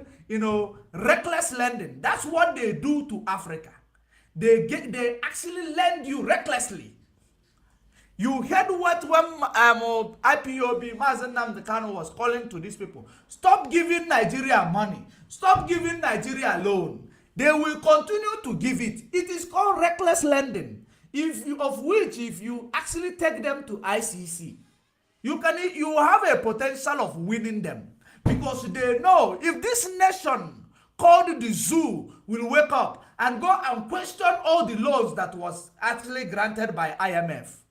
reckless lending. That's what they do to Africa. They actually lend you recklessly. You heard what when IPOB, Mazen Nnamdi Kanu, was calling to these people. Stop giving Nigeria money. Stop giving Nigeria loan. They will continue to give it. It is called reckless lending. If you actually take them to ICC, you have a potential of winning them. Because they know if this nation called the zoo will wake up and go and question all the laws that was actually granted by IMF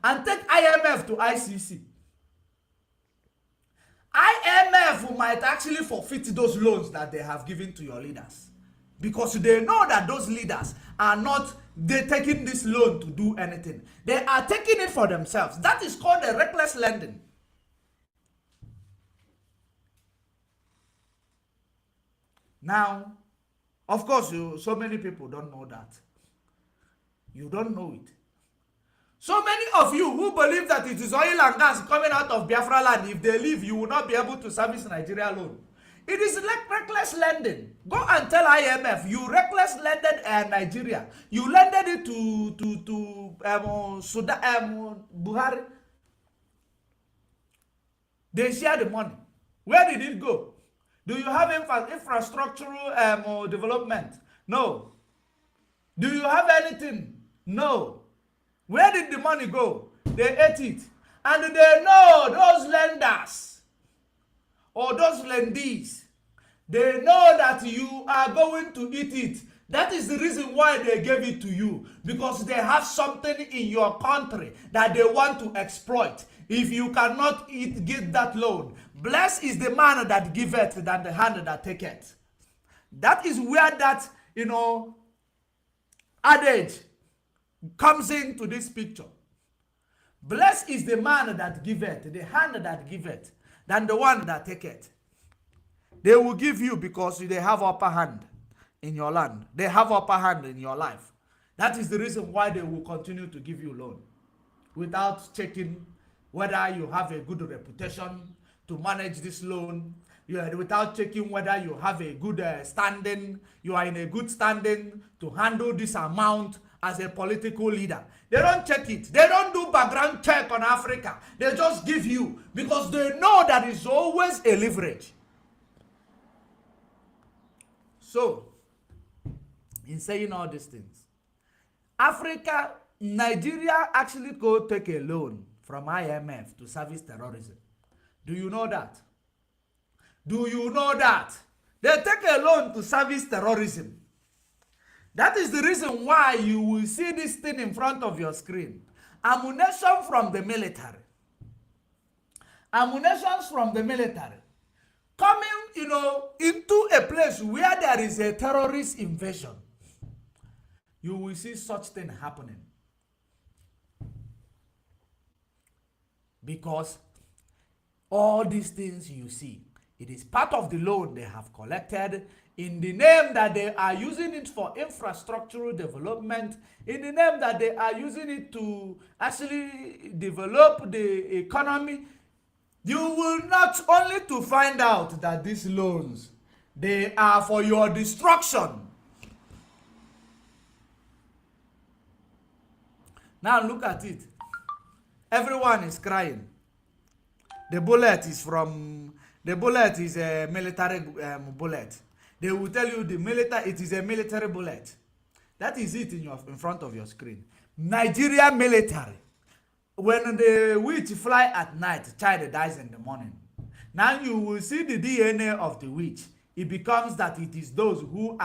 and take IMF to ICC, IMF might actually forfeit those loans that they have given to your leaders. Because they know that those leaders are not taking this loan to do anything. They are taking it for themselves. That is called a reckless lending. Now, of course, so many people don't know that. You don't know it. So many of you who believe that it is oil and gas coming out of Biafra land, if they leave, you will not be able to service Nigeria loan. It is like reckless lending. Go and tell IMF, you reckless lended Nigeria. You lended it to Sudan, Buhari. They share the money. Where did it go? Do you have infrastructural development? No. Do you have anything? No. Where did the money go? They ate it. And they know those lenders or those lendees, they know that you are going to eat it. That is the reason why they gave it to you. Because they have something in your country that they want to exploit. If you cannot get that loan, blessed is the man that giveth than the hand that taketh. That is where that, adage comes into this picture. Blessed is the man that giveth, the hand that giveth, than the one that taketh. They will give you because they have upper hand in your land. They have upper hand in your life. That is the reason why they will continue to give you loan without checking whether you have a good reputation to manage this loan, without checking whether you have a good standing, you are in a good standing to handle this amount as a political leader. They don't check it. They don't do background check on Africa. They just give you because they know that it's always a leverage. So, in saying all these things, Nigeria actually go take a loan from IMF to service terrorism. Do you know that? Do you know that? They take a loan to service terrorism. That is the reason why you will see this thing in front of your screen. Ammunition from the military. Ammunition from the military. Coming, into a place where there is a terrorist invasion. You will see such thing happening. Because all these things you see, it is part of the loan they have collected in the name that they are using it for infrastructural development, in the name that they are using it to actually develop the economy. You will not only to find out that these loans, they are for your destruction. Now look at it. Everyone is crying. The bullet is a military bullet. They will tell you it is a military bullet. That is it in front of your screen. Nigeria military. When the witch fly at night, child dies in the morning. Now you will see the DNA of the witch. It becomes that it is those who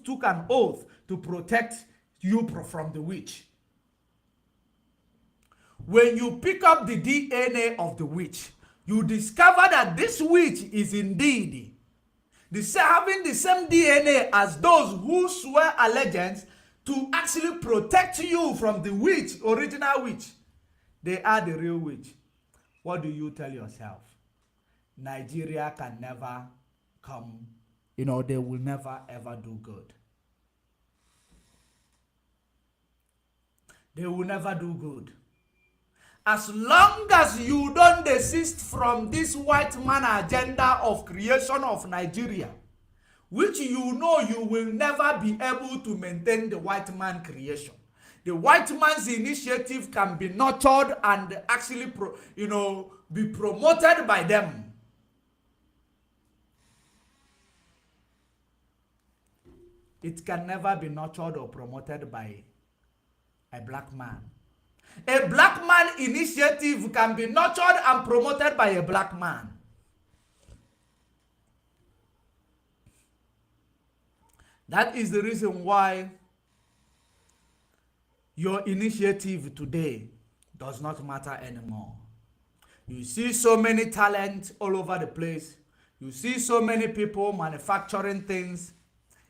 took an oath to protect you from the witch. When you pick up the DNA of the witch, you discover that this witch is indeed having the same DNA as those who swear allegiance to actually protect you from the witch, original witch. They are the real witch. What do you tell yourself? Nigeria can never come, they will never ever do good. They will never do good. As long as you don't desist from this white man agenda of creation of Nigeria, which you will never be able to maintain the white man creation. The white man's initiative can be nurtured and actually, be promoted by them. It can never be nurtured or promoted by a black man. A black man initiative can be nurtured and promoted by a black man. That is the reason why your initiative today does not matter anymore. You see so many talents all over the place. You see so many people manufacturing things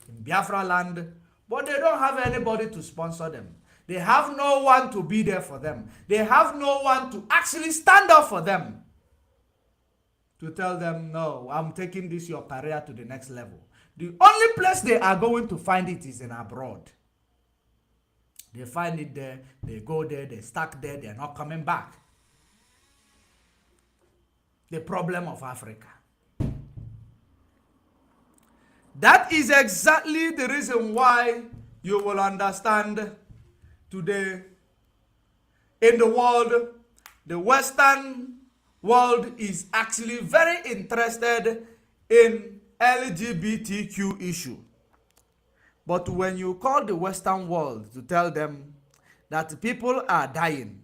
in Biafra land, but they don't have anybody to sponsor them. They have no one to be there for them. They have no one to actually stand up for them. To tell them, no, I'm taking your career to the next level. The only place they are going to find it is in abroad. They find it there, they go there, they stuck there, they're not coming back. The problem of Africa. That is exactly the reason why you will understand today in the world, the Western world is actually very interested in LGBTQ issue. But when you call the Western world to tell them that people are dying,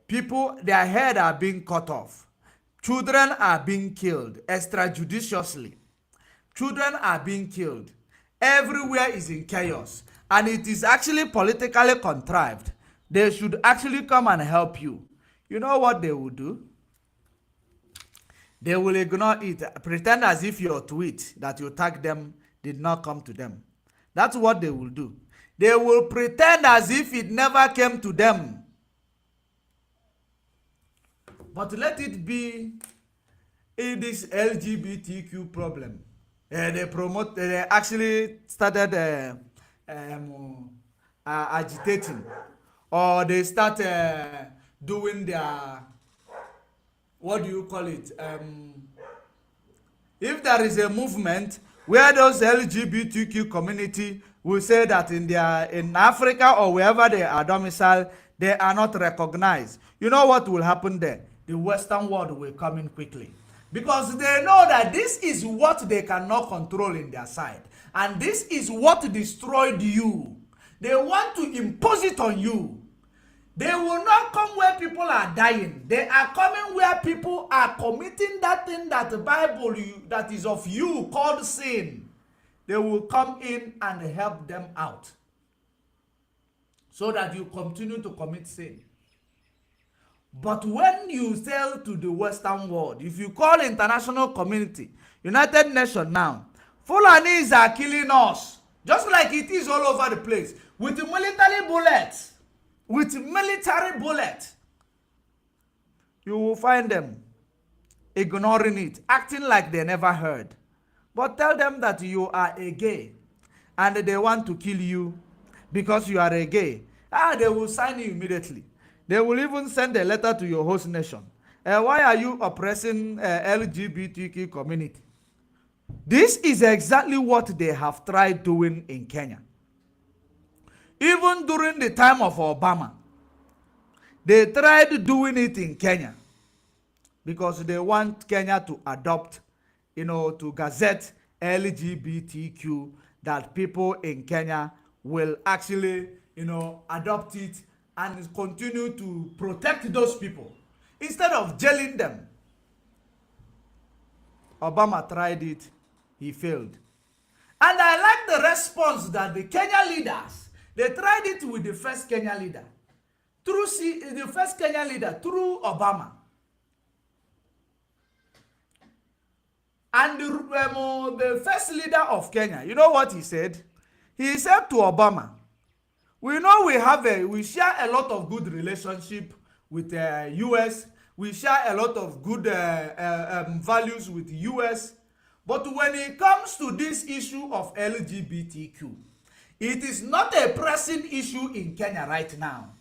their head are being cut off, children are being killed extrajudiciously, children are being killed, everywhere is in chaos, and it is actually politically contrived, they should actually come and help you. You know what they will do? They will ignore it, pretend as if your tweet that you tagged them did not come to them. That's what they will do. They will pretend as if it never came to them. But let it be in this LGBTQ problem. They actually started agitating, or they start doing their, what do you call it? If there is a movement where those LGBTQ community will say that in Africa or wherever they are domiciled, they are not recognized, you know what will happen there? The Western world will come in quickly, because they know that this is what they cannot control in their side, and this is what destroyed you. They want to impose it on you. They will not come where people are dying. They are coming where people are committing that thing that the Bible that is of you called sin. They will come in and help them out, so that you continue to commit sin. But when you sell to the Western world, if you call international community, United Nations now, Fulanis are killing us, just like it is all over the place, with military bullets. With military bullets. You will find them ignoring it, acting like they never heard. But tell them that you are a gay, and they want to kill you because you are a gay. They will sign you immediately. They will even send a letter to your host nation. Why are you oppressing LGBTQ community? This is exactly what they have tried doing in Kenya. Even during the time of Obama, they tried doing it in Kenya, because they want Kenya to adopt, to gazette LGBTQ, that people in Kenya will actually, adopt it and continue to protect those people instead of jailing them. Obama tried it, he failed. And I like the response that the Kenya leaders, they tried it with the first Kenya leader, through Obama. And the first leader of Kenya, you know what he said? He said to Obama, we know we share a lot of good relationship with the US. We share a lot of good values with the US. But when it comes to this issue of LGBTQ, it is not a pressing issue in Kenya right now.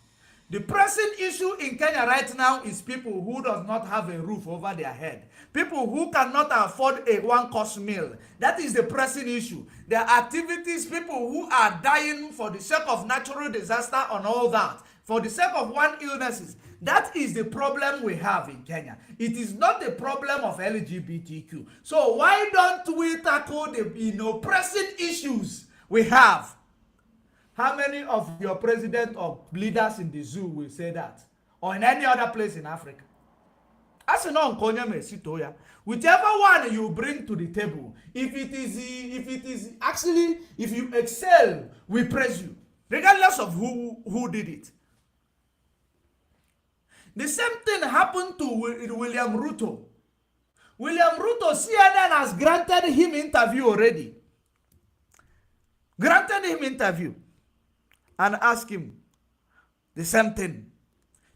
The pressing issue in Kenya right now is people who does not have a roof over their head. People who cannot afford a one-course meal. That is the pressing issue. The activities, people who are dying for the sake of natural disaster and all that, for the sake of one illnesses. That is the problem we have in Kenya. It is not the problem of LGBTQ. So why don't we tackle the pressing issues we have? How many of your president or leaders in the zoo will say that? Or in any other place in Africa? As you know, whichever one you bring to the table, if you excel, we praise you, regardless of who did it. The same thing happened to William Ruto. William Ruto, CNN has granted him interview already. Granted him interview. And ask him the same thing.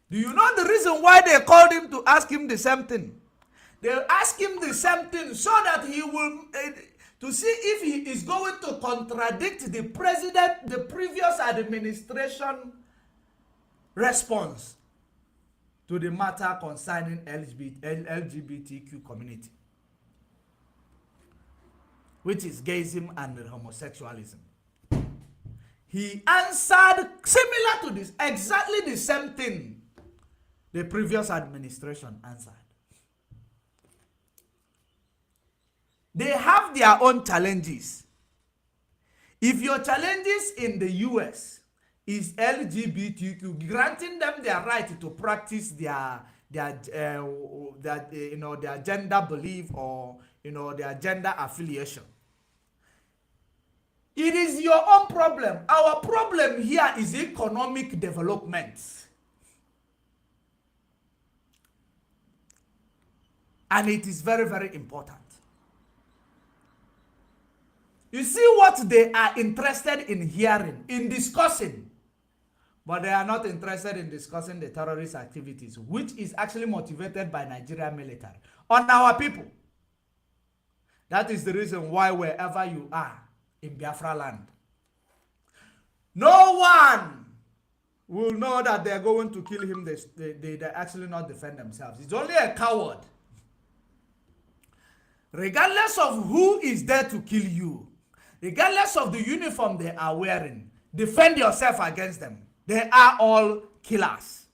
Do you know the reason why they called him to ask him the same thing? They ask him the same thing so that he will, to see if he is going to contradict the previous administration response to the matter concerning LGBTQ community, which is gayism and homosexualism. He answered similar to this, exactly the same thing the previous administration answered. They have their own challenges. If your challenges in the US is LGBTQ, granting them their right to practice their gender belief or their gender affiliation, It is your own problem. Our problem here is economic development. And it is very, very important. You see what they are interested in hearing, in discussing. But they are not interested in discussing the terrorist activities, which is actually motivated by Nigerian military on our people. That is the reason why wherever you are in Biafra land, no one will know that they are going to kill him. They actually not defend themselves. It's only a coward. Regardless of who is there to kill you, regardless of the uniform they are wearing, defend yourself against them. They are all killers.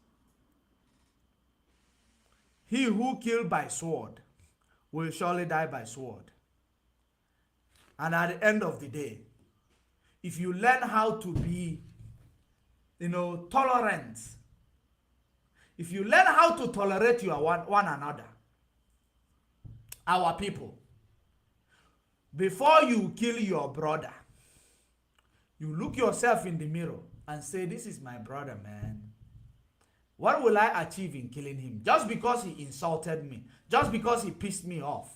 He who killed by sword will surely die by sword. And at the end of the day, if you learn how to be, tolerant, if you learn how to tolerate your one another, our people, before you kill your brother, you look yourself in the mirror and say, this is my brother, man. What will I achieve in killing him? Just because he insulted me, just because he pissed me off.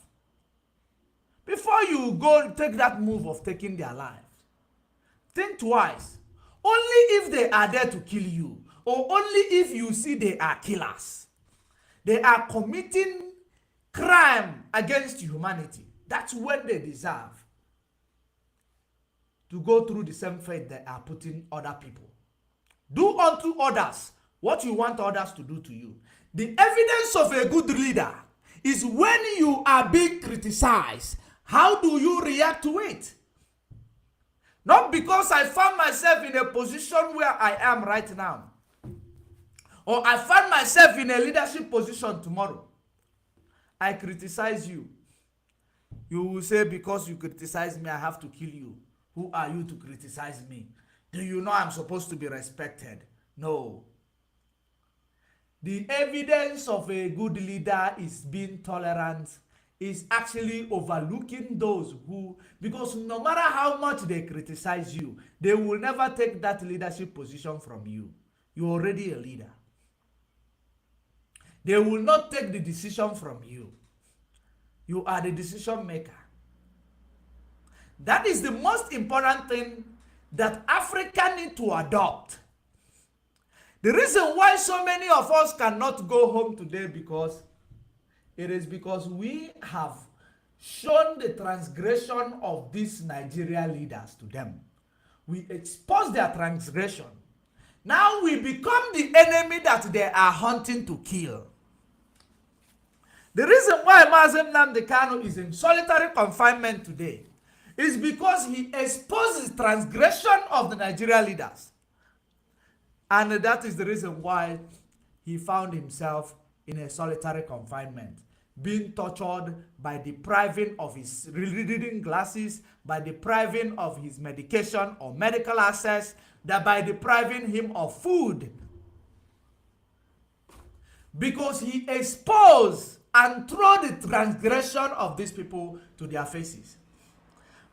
Before you go take that move of taking their lives, think twice. Only if they are there to kill you, or only if you see they are killers. They are committing crime against humanity. That's when they deserve to go through the same fate they are putting other people. Do unto others what you want others to do to you. The evidence of a good leader is when you are being criticized. How do you react to it? Not because I found myself in a position where I am right now, or I find myself in a leadership position tomorrow. I criticize you. You will say, because you criticize me, I have to kill you. Who are you to criticize me? Do you know I'm supposed to be respected? No. The evidence of a good leader is being tolerant, is actually overlooking those who, because no matter how much they criticize you, they will never take that leadership position from you. You're already a leader. They will not take the decision from you. You are the decision maker. That is the most important thing that Africa need to adopt. The reason why so many of us cannot go home today because we have shown the transgression of these Nigerian leaders to them. We expose their transgression. Now we become the enemy that they are hunting to kill. The reason why Mazen Nnamdi Kanu is in solitary confinement today is because he exposes transgression of the Nigerian leaders. And that is the reason why he found himself in a solitary confinement, being tortured by depriving of his reading glasses, by depriving of his medication or medical access, that by depriving him of food. Because he exposed and throw the transgression of these people to their faces.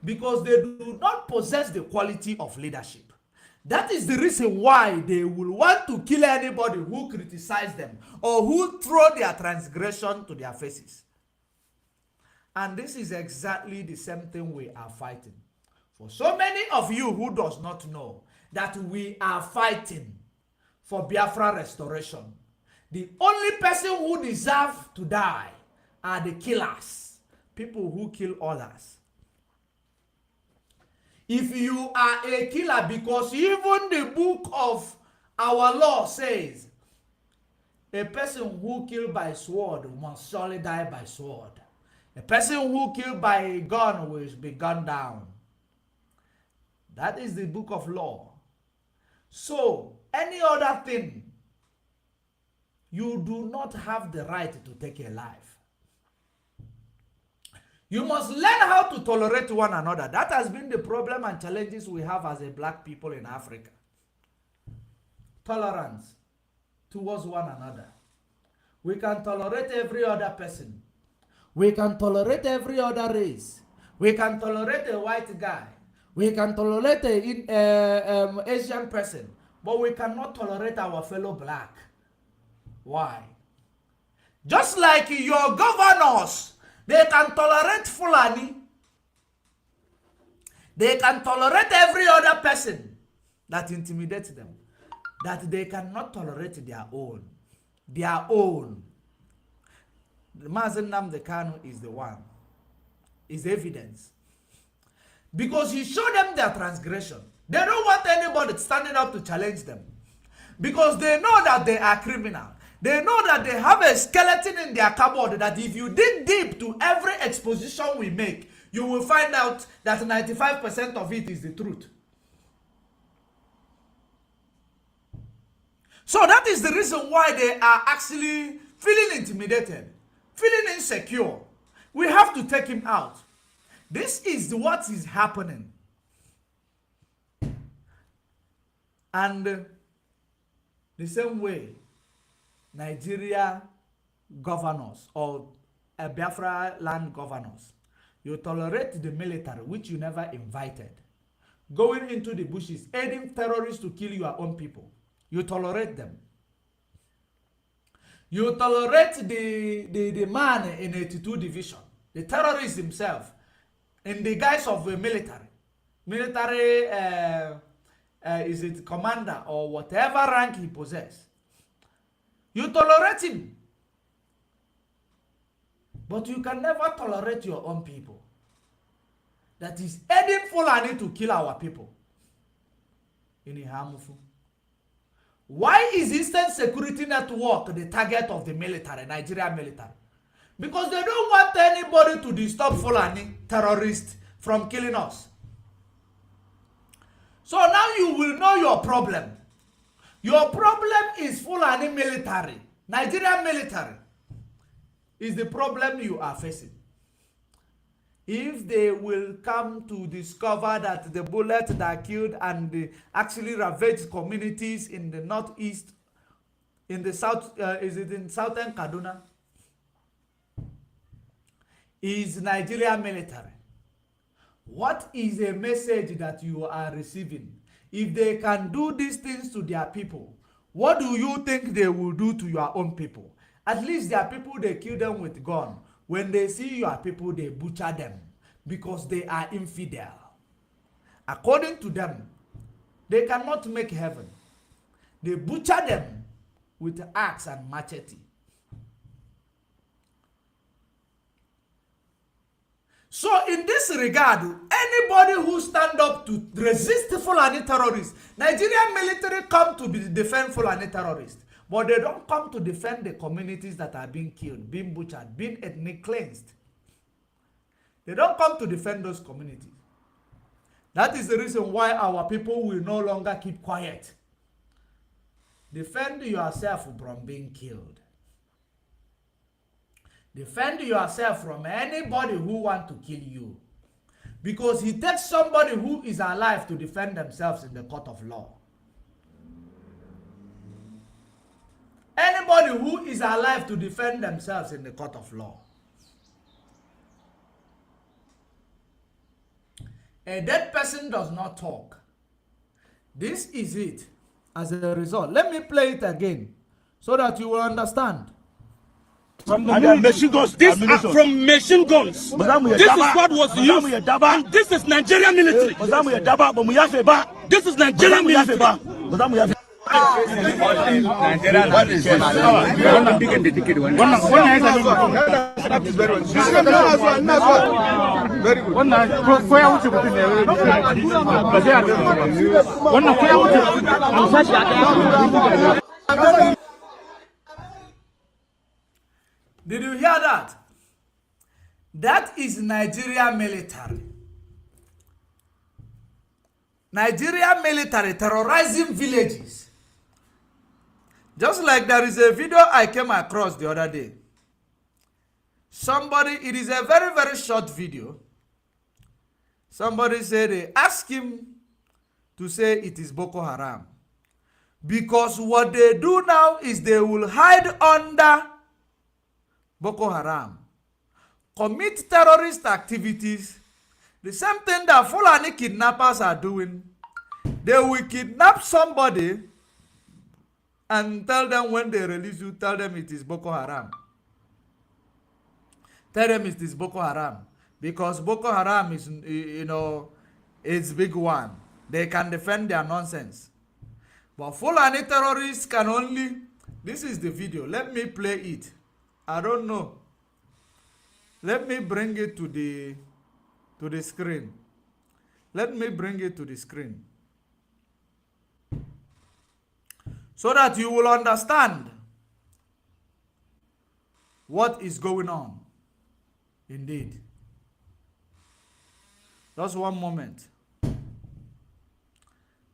Because they do not possess the quality of leadership. That is the reason why they will want to kill anybody who criticizes them or who throw their transgression to their faces. And this is exactly the same thing we are fighting. For so many of you who does not know that we are fighting for Biafra restoration, the only person who deserves to die are the killers, people who kill others. If you are a killer, because even the book of our law says a person who killed by sword must surely die by sword. A person who killed by a gun will be gunned down. That is the book of law. So, any other thing, you do not have the right to take a life. You must learn how to tolerate one another. That has been the problem and challenges we have as a black people in Africa. Tolerance towards one another. We can tolerate every other person. We can tolerate every other race. We can tolerate a white guy. We can tolerate Asian person, but we cannot tolerate our fellow black. Why? Just like your governors, they can tolerate Fulani. They can tolerate every other person that intimidates them. That they cannot tolerate their own. Their own. Mazen Nnamdi Kanu is the one. Is evidence. Because he showed them their transgression. They don't want anybody standing up to challenge them. Because they know that they are criminal. They know that they have a skeleton in their cupboard that if you dig deep to every exposition we make, you will find out that 95% of it is the truth. So that is the reason why they are actually feeling intimidated, feeling insecure. We have to take him out. This is what is happening. And the same way, Nigeria governors or Biafra land governors, you tolerate the military, which you never invited, going into the bushes, aiding terrorists to kill your own people. You tolerate them. You tolerate the man in 82 division, the terrorist himself, in the guise of a military. Military, is it commander or whatever rank he possesses. You tolerate him. But you can never tolerate your own people. That is aiding Fulani to kill our people. In Ihamufu. Why is Eastern Security Network the target of the military, Nigerian military? Because they don't want anybody to disturb Fulani terrorists from killing us. So now you will know your problem. Your problem is Fulani military. Nigerian military is the problem you are facing. If they will come to discover that the bullet that killed and actually ravaged communities in the northeast, in the south, is it in southern Kaduna, is Nigerian military. What is a message that you are receiving? If they can do these things to their people, what do you think they will do to your own people? At least their people, they kill them with gun. When they see your people, they butcher them because they are infidel. According to them, they cannot make heaven. They butcher them with axe and machete. So in this regard, anybody who stand up to resist Fulani terrorists, Nigerian military come to defend Fulani terrorists. But they don't come to defend the communities that are being killed, being butchered, being ethnic cleansed. They don't come to defend those communities. That is the reason why our people will no longer keep quiet. Defend yourself from being killed. Defend yourself from anybody who wants to kill you. Because it takes somebody who is alive to defend themselves in the court of law. Anybody who is alive to defend themselves in the court of law. A dead person does not talk. This is it. As a result, let me play it again so that you will understand. And machine guns. These are from machine guns. This is what was used. And this is Nigerian military. This is Nigerian military. What is this? Did you hear that? That is Nigerian military. Nigerian military terrorizing villages. Just like there is a video I came across the other day. Somebody, it is a very, very short video. Somebody said they asked him to say it is Boko Haram. Because what they do now is they will hide under Boko Haram, commit terrorist activities, The same thing that Fulani kidnappers are doing. They will kidnap somebody and tell them when they release you, tell them it is Boko Haram. Tell them it is Boko Haram. Because Boko Haram is, it's big one. They can defend their nonsense. But Fulani terrorists can only... This is the video. Let me play it. I don't know. Let me bring it to the screen. Let me bring it to the screen. So that you will understand what is going on. Indeed. Just one moment.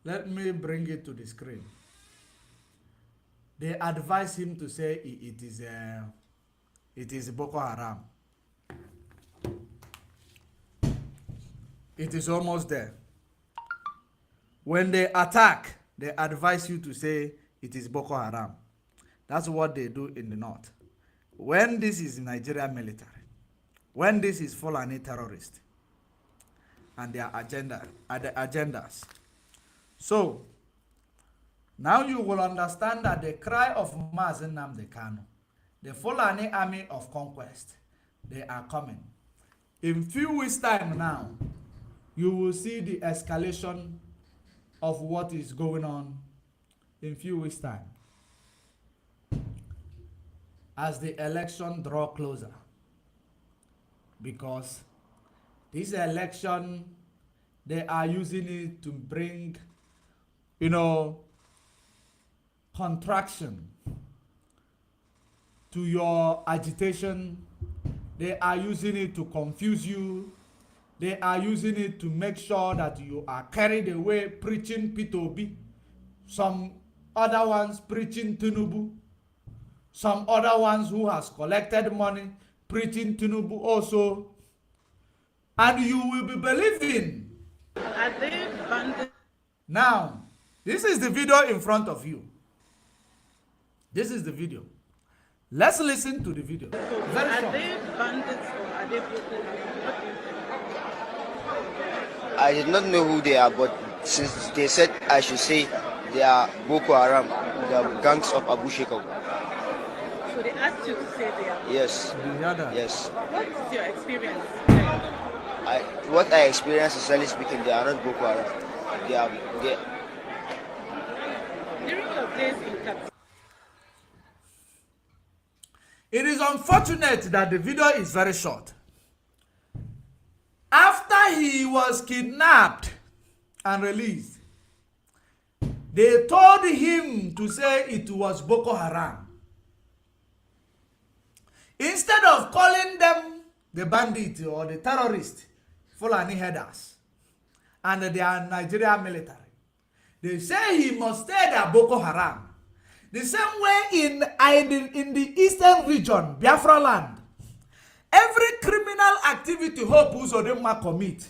Let me bring it to the screen. They advise him to say it is Boko Haram. It is almost there. When they attack, they advise you to say it is Boko Haram. That's what they do in the north. When this is Nigerian military, when this is Fulani terrorists, and their agendas. So, now you will understand that the cry of Mazen Nnamdi Kanu, the Fulani army of conquest, they are coming. In few weeks' time now, you will see the escalation of what is going on in few weeks' time. As the election draw closer. Because this election, they are using it to bring, contraction to your agitation. They are using it to confuse you. They are using it to make sure that you are carried away preaching P2B. Some other ones preaching Tinubu. Some other ones who has collected money preaching Tinubu also. And you will be believing. Are they bandits? Now, this is the video in front of you. This is the video. Let's listen to the video. Very Are short. they bandits or are they people? What do you think? I did not know who they are, but since they said I should say they are Boko Haram, they are gangs of Abu Shekau. So they asked you to say they are. Yes, Yeah. yes. What is your experience? What I experienced, sincerely speaking, they are not Boko Haram. They During your days in captivity, It is unfortunate that the video is very short. After he was kidnapped and released, they told him to say it was Boko Haram. Instead of calling them the bandit or the terrorist, Fulani headers, and their Nigerian military, they say he must stay there Boko Haram. The same way in the eastern region, Biafra land, every criminal activity Hope Uzodinma commit,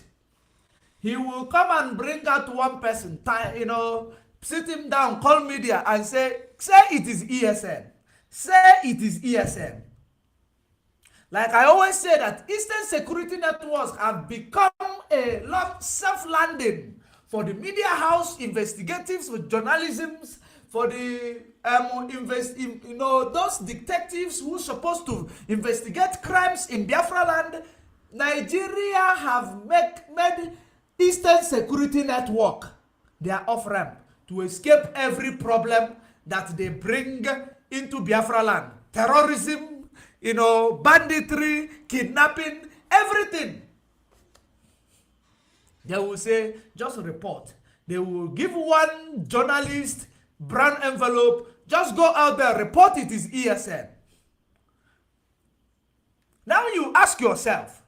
he will come and bring out one person, sit him down, call media and say it is ESN. Say it is ESN. Like I always say that Eastern security networks have become a self-landing for the media house investigatives with journalisms, for the those detectives who are supposed to investigate crimes in Biafra land. Nigeria have made Eastern security network their off-ramp to escape every problem that they bring into Biafra land. Terrorism, banditry, kidnapping, everything. They will say, just report. They will give one journalist brown envelope, just go out there, report it is ESN. Now you ask yourself,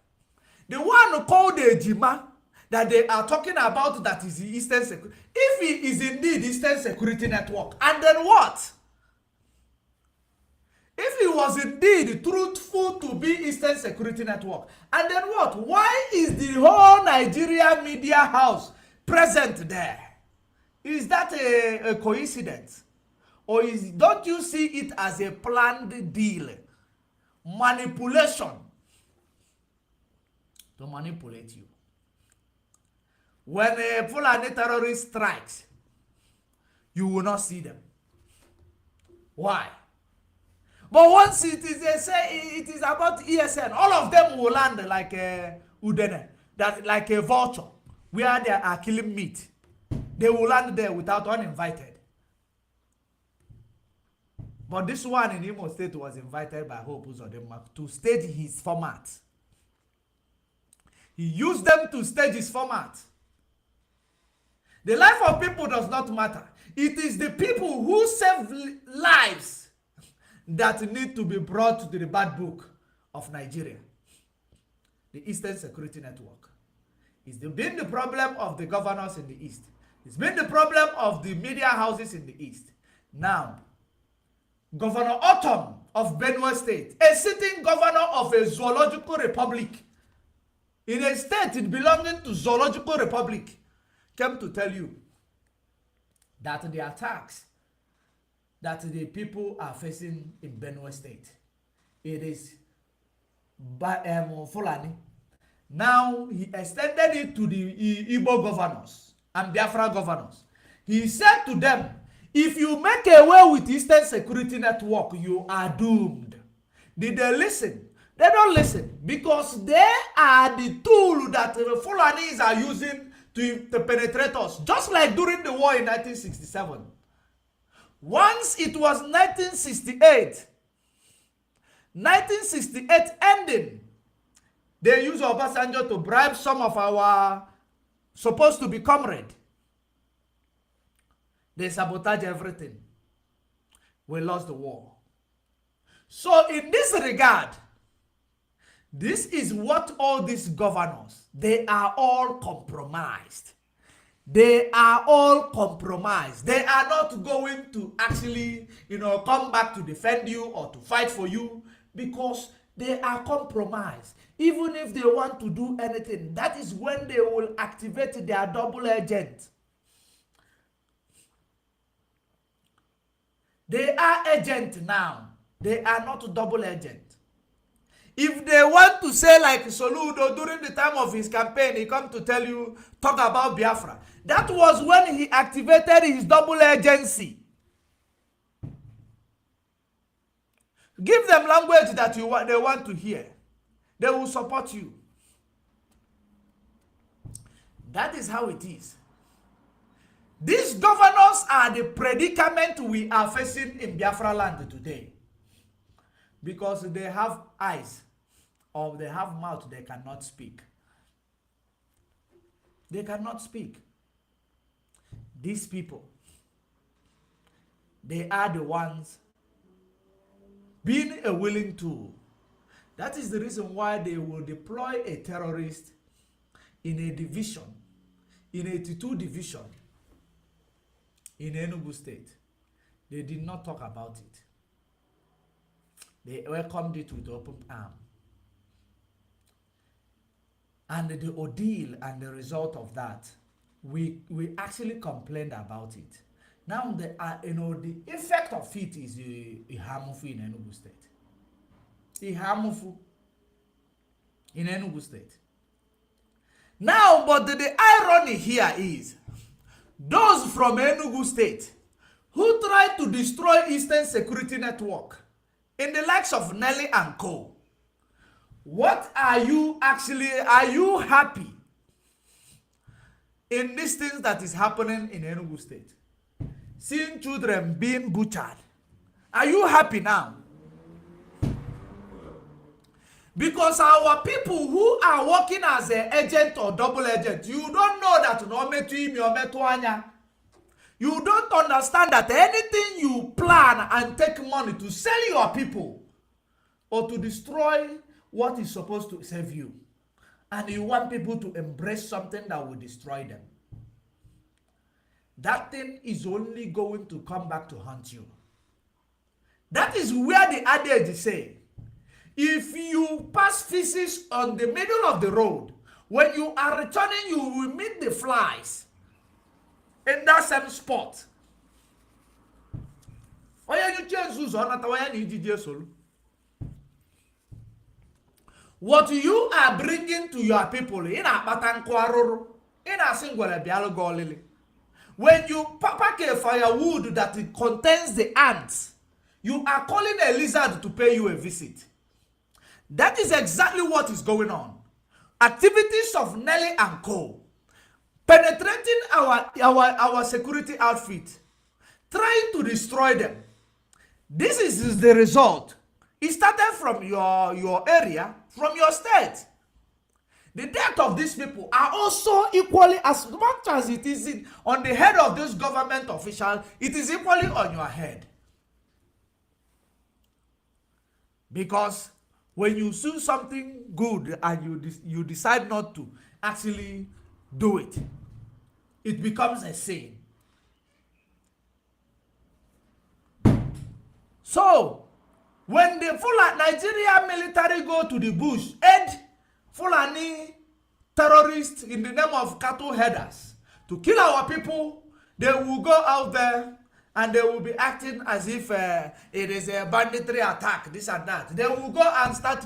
the one called the Ejima that they are talking about that is the Eastern Security, if he is indeed Eastern Security Network, and then what? If he was indeed truthful to be Eastern Security Network, and then what? Why is the whole Nigeria media house present there? Is that a coincidence? Or don't you see it as a planned deal? Manipulation. To manipulate you. When a Fulani terrorist strikes, you will not see them. Why? But once it is, they say it is about ESN, all of them will land like a Udene, that like a vulture, where they are killing meat. They will land there without uninvited. But this one in Imo State was invited by Hope Uzodinma to stage his format. He used them to stage his format. The life of people does not matter. It is the people who save lives that need to be brought to the bad book of Nigeria. The Eastern Security Network. It's been the problem of the governors in the East. It's been the problem of the media houses in the East. Now, Governor Autumn of Benue State, a sitting governor of a zoological republic, in a state belonging to zoological republic, came to tell you that the attacks that the people are facing in Benue State, it is Fulani. Now he extended it to the Igbo governors and Biafra governors. He said to them, if you make away with Eastern Security Network, you are doomed. Did they listen? They don't listen because they are the tool that the Fulanis are using to penetrate us. Just like during the war in 1967. Once it was 1968 ending, they used Obasanjo to bribe some of our supposed to be comrades. They sabotage everything. We lost the war. So in this regard, this is what all these governors, they are all compromised. They are all compromised. They are not going to actually, come back to defend you or to fight for you because they are compromised. Even if they want to do anything, that is when they will activate their double agent. They are agent now. They are not double agent. If they want to say like Soludo during the time of his campaign, he come to tell you, talk about Biafra. That was when he activated his double agency. Give them language that they want to hear. They will support you. That is how it is. These governors are the predicament we are facing in Biafra land today. Because they have eyes or they have mouth, they cannot speak. They cannot speak. These people, they are the ones being a willing tool. That is the reason why they will deploy a terrorist in a division, in 82 division, in Enugu State. They did not talk about it. They welcomed it with open arms. And the ordeal and the result of that, we actually complained about it. Now, the effect of it is Ihamufu in Enugu State. Ihamufu in Enugu State. Now, but the irony here is, those from Enugu State who tried to destroy Eastern Security Network in the likes of Nelly and Co. What are you happy in these things that is happening in Enugu State? Seeing children being butchered. Are you happy now? Because our people who are working as an agent or double agent, you don't know that you don't understand that anything you plan and take money to sell your people or to destroy what is supposed to save you, and you want people to embrace something that will destroy them, that thing is only going to come back to haunt you. That is where the adage say, if you pass feces on the middle of the road, when you are returning, you will meet the flies in that same spot. What you are bringing to your people in Abatankwaro, In a single bialogolili. When you pack a firewood that it contains the ants, you are calling a lizard to pay you a visit. That is exactly what is going on. Activities of Nelly and Co. Penetrating our security outfit, trying to destroy them. This is the result. It started from your area, from your state. The death of these people are also equally, as much as it is on the head of this government official, it is equally on your head. Because when you do something good and you decide not to actually do it, it becomes a sin. So, when the Nigeria military go to the bush, aid Fulani terrorists in the name of cattle headers to kill our people, they will go out there and they will be acting as if it is a banditry attack, this and that. They will go and start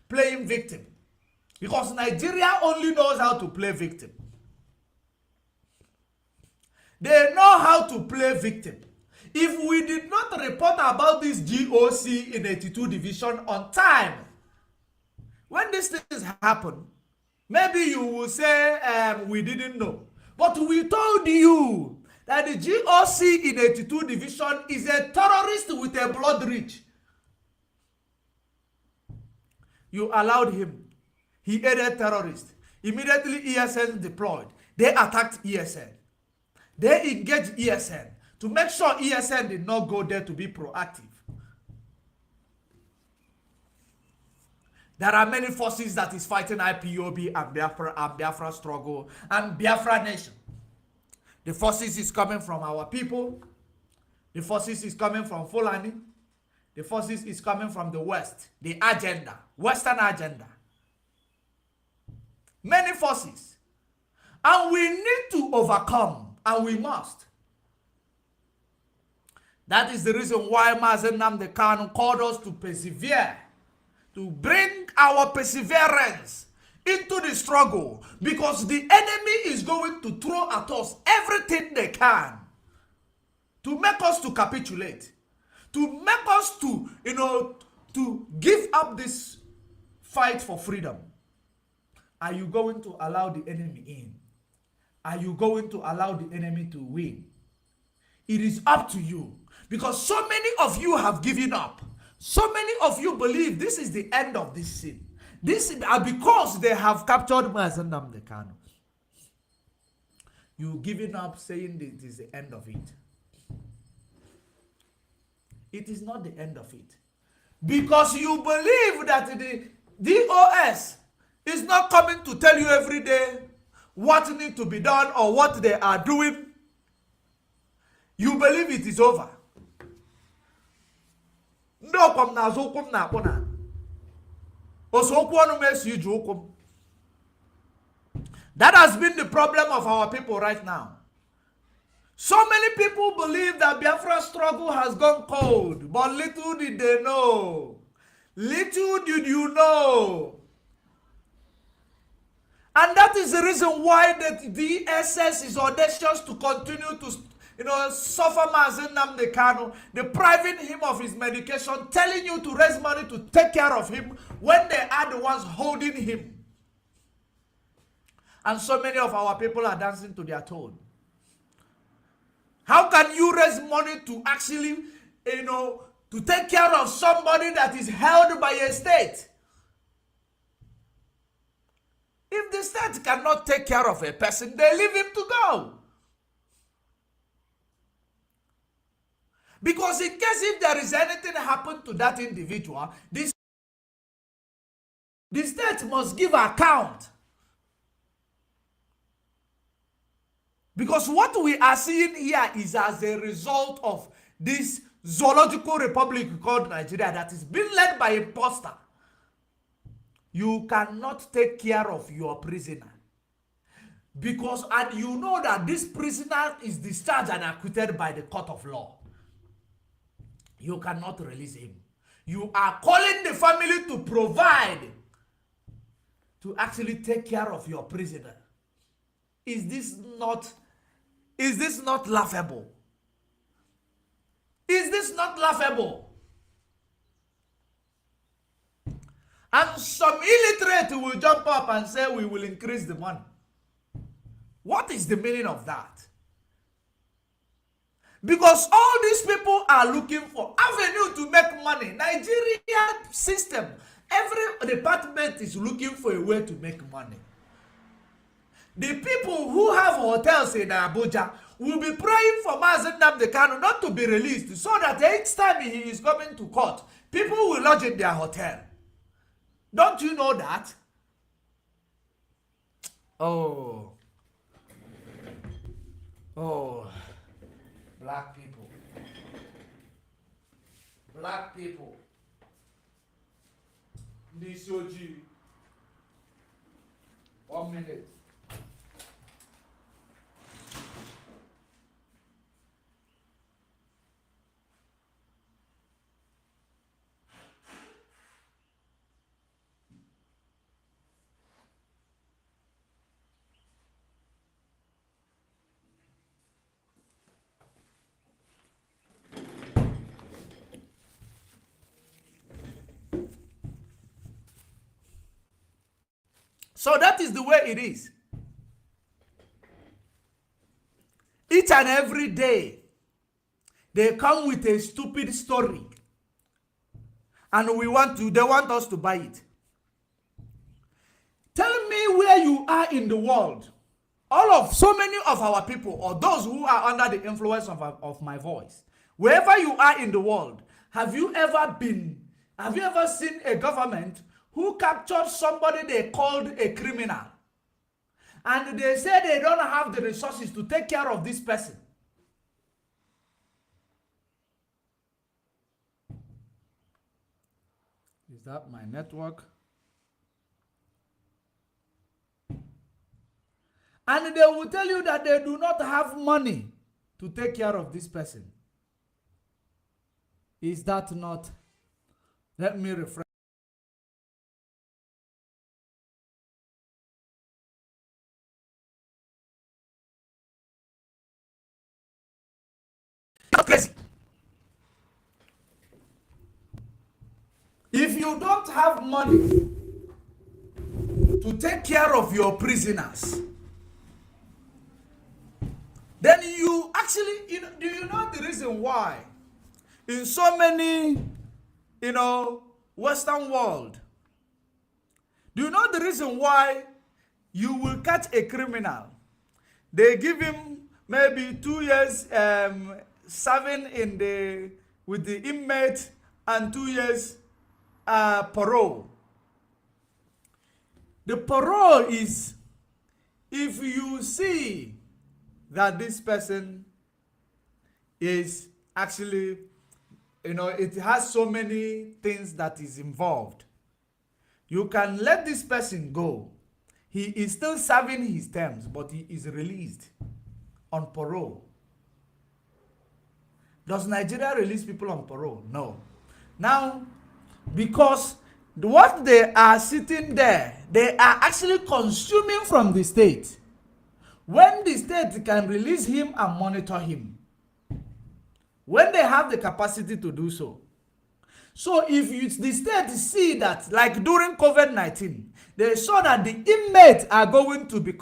playing victim. Because Nigeria only knows how to play victim. They know how to play victim. If we did not report about this GOC in 82 Division on time, when these things happen, maybe you will say we didn't know. But we told you that the GOC in 82 Division is a terrorist with a blood reach. You allowed him. He aided terrorists. Immediately ESN deployed. They attacked ESN. They engaged ESN to make sure ESN did not go there to be proactive. There are many forces that is fighting IPOB and Biafra struggle and Biafra nation. The forces is coming from our people. The forces is coming from Fulani. The forces is coming from the West. The agenda, Western agenda. Many forces. And we need to overcome, and we must. That is the reason why Mazen Nnamdi Kanu called us to persevere, to bring our perseverance into the struggle, because the enemy is going to throw at us everything they can to make us to capitulate, to make us to, to give up this fight for freedom. Are you going to allow the enemy in? Are you going to allow the enemy to win? It is up to you, because so many of you have given up. So many of you believe this is the end of this sin. This is because they have captured Mazen Nnamdi Kanu. You giving up saying it is the end of it. It is not the end of it. Because you believe that the DOS is not coming to tell you every day what needs to be done or what they are doing. You believe it is over. No, come na zo kum na pona. That has been the problem of our people right now. So many people believe that Biafra struggle has gone cold, but little did they know. Little did you know. And that is the reason why the DSS is audacious to continue to suffer Mazen Nnamdi Kanu, depriving him of his medication, telling you to raise money to take care of him when they are the ones holding him. And so many of our people are dancing to their tune. How can you raise money to actually, to take care of somebody that is held by a state? If the state cannot take care of a person, they leave him to go. Because in case if there is anything happen to that individual, the state must give account. Because what we are seeing here is as a result of this zoological republic called Nigeria that is being led by a imposter. You cannot take care of your prisoner. Because, and you know that this prisoner is discharged and acquitted by the court of law. You cannot release him. You are calling the family to provide, to actually take care of your prisoner. Is this not laughable? Is this not laughable? And some illiterate will jump up and say we will increase the money. What is the meaning of that? Because all these people are looking for avenue to make money. Nigeria system, every department is looking for a way to make money. The people who have hotels in Abuja will be praying for Mazen Nnamdi Kanu not to be released, so that each time he is coming to court, people will lodge in their hotel. Don't you know that? Oh, black people. Black people. Nisoji. 1 minute. So that is the way it is. Each and every day, they come with a stupid story. And they want us to buy it. Tell me where you are in the world. So many of our people, or those who are under the influence of my voice, wherever you are in the world, have you ever seen a government who captured somebody they called a criminal, and they say they don't have the resources to take care of this person? Is that my network? And they will tell you that they do not have money to take care of this person. Is that not? Let me refresh. Crazy. If you don't have money to take care of your prisoners, then you actually, do you know the reason why in so many, Western world, do you know the reason why you will catch a criminal? They give him maybe 2 years serving with the inmate and 2 years parole. The parole is if you see that this person is actually, it has so many things that is involved. You can let this person go. He is still serving his terms, but he is released on parole. Does Nigeria release people on parole? No. Now, because what they are sitting there, they are actually consuming from the state. When the state can release him and monitor him, when they have the capacity to do so. So if the state see that, like during COVID-19, they saw that the inmates are going to be be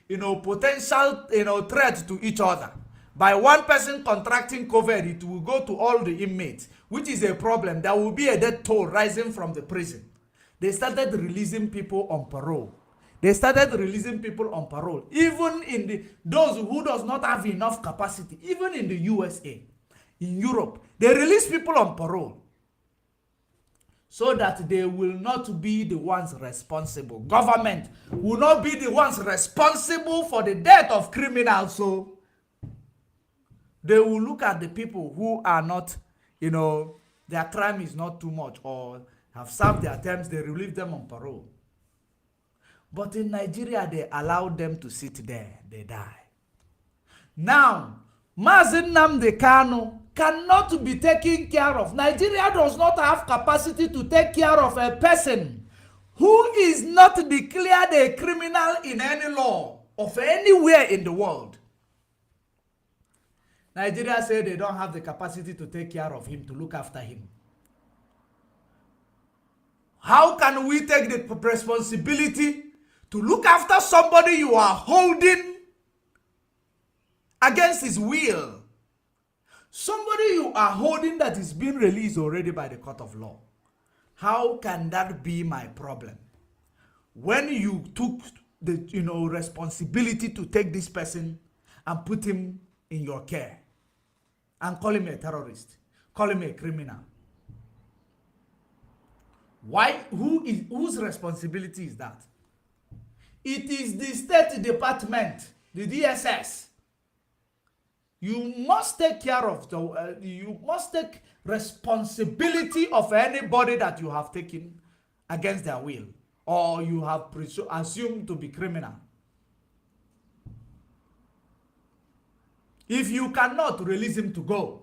the potential threat to each other. By one person contracting COVID, it will go to all the inmates, which is a problem. There will be a death toll rising from the prison. They started releasing people on parole. Even in those who does not have enough capacity, even in the USA, in Europe, they release people on parole so that they will not be the ones responsible. Government will not be the ones responsible for the death of criminals. So they will look at the people who are not, their crime is not too much or have served their terms, they relieve them on parole. But in Nigeria, they allow them to sit there. They die. Now, Mazen Nnamdi Kanu cannot be taken care of. Nigeria does not have capacity to take care of a person who is not declared a criminal in any law of anywhere in the world. Nigeria said they don't have the capacity to take care of him, to look after him. How can we take the responsibility to look after somebody you are holding against his will? Somebody you are holding that is being released already by the court of law. How can that be my problem? When you took the responsibility to take this person and put him in your care and call him a terrorist, call him a criminal. Why? Whose responsibility is that? It is the State Department, the DSS. You must take care of you must take responsibility of anybody that you have taken against their will or you have assumed to be criminal. If you cannot release him to go,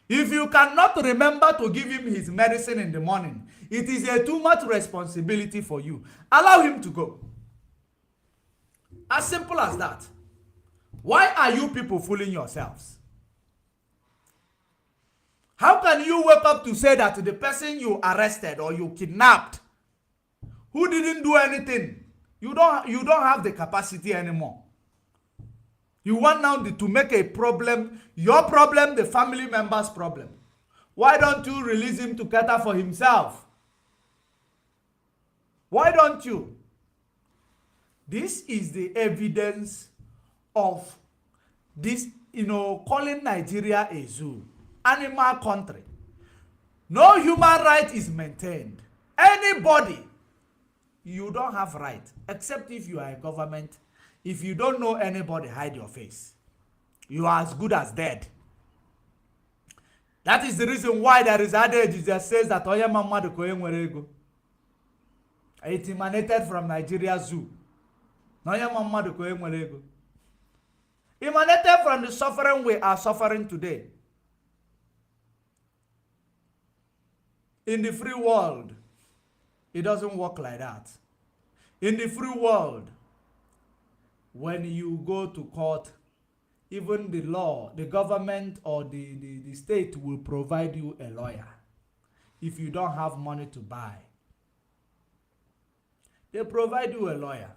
if you cannot remember to give him his medicine in the morning, it is a too much responsibility for you. Allow him to go. As simple as that. Why are you people fooling yourselves? How can you wake up to say that the person you arrested or you kidnapped, who didn't do anything, you don't have the capacity anymore? You want now to make a problem, your problem, the family member's problem. Why don't you release him to cater for himself? Why don't you? This is the evidence of this, calling Nigeria a zoo, animal country. No human right is maintained. Anybody, you don't have right, except if you are a government. If you don't know anybody, hide your face. You are as good as dead. That is the reason why there is adage that says that Oya Mama de Koye Mwerego. It emanated from Nigeria Zoo. Oya Mama de Koye Mwerego. Emanated from the suffering we are suffering today. In the free world, it doesn't work like that. In the free world, when you go to court, even the law, the government or the state will provide you a lawyer. If you don't have money to buy, they provide you a lawyer.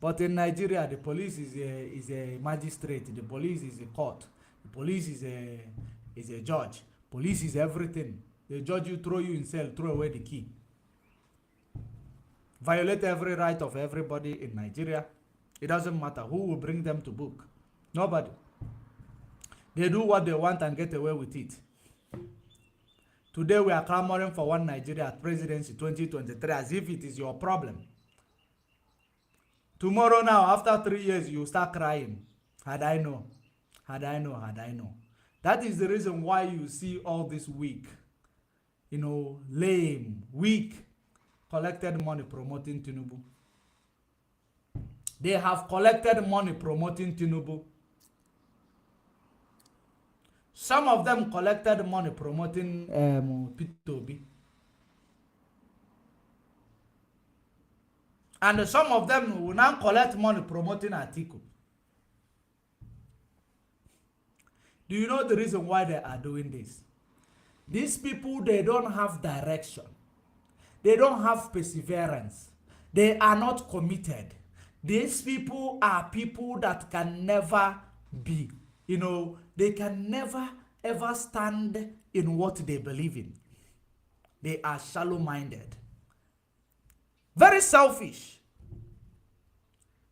But in Nigeria, the police is a magistrate. The police is a court. The police is a judge. Police is everything. They judge you, throw you in cell, throw away the key. Violate every right of everybody in Nigeria. It doesn't matter who will bring them to book. Nobody. They do what they want and get away with it. Today we are clamoring for one Nigeria presidency 2023 as if it is your problem. Tomorrow now, after 3 years, you start crying. Had I known. Had I known. Had I known. That is the reason why you see all this weak, lame, weak, collected money promoting Tinubu. They have collected money promoting Tinubu. Some of them collected money promoting P2B. And some of them will now collect money promoting Atiku. Do you know the reason why they are doing this? These people, they don't have direction. They don't have perseverance. They are not committed. These people are people that can never be, they can never ever stand in what they believe in. They are shallow-minded. Very selfish.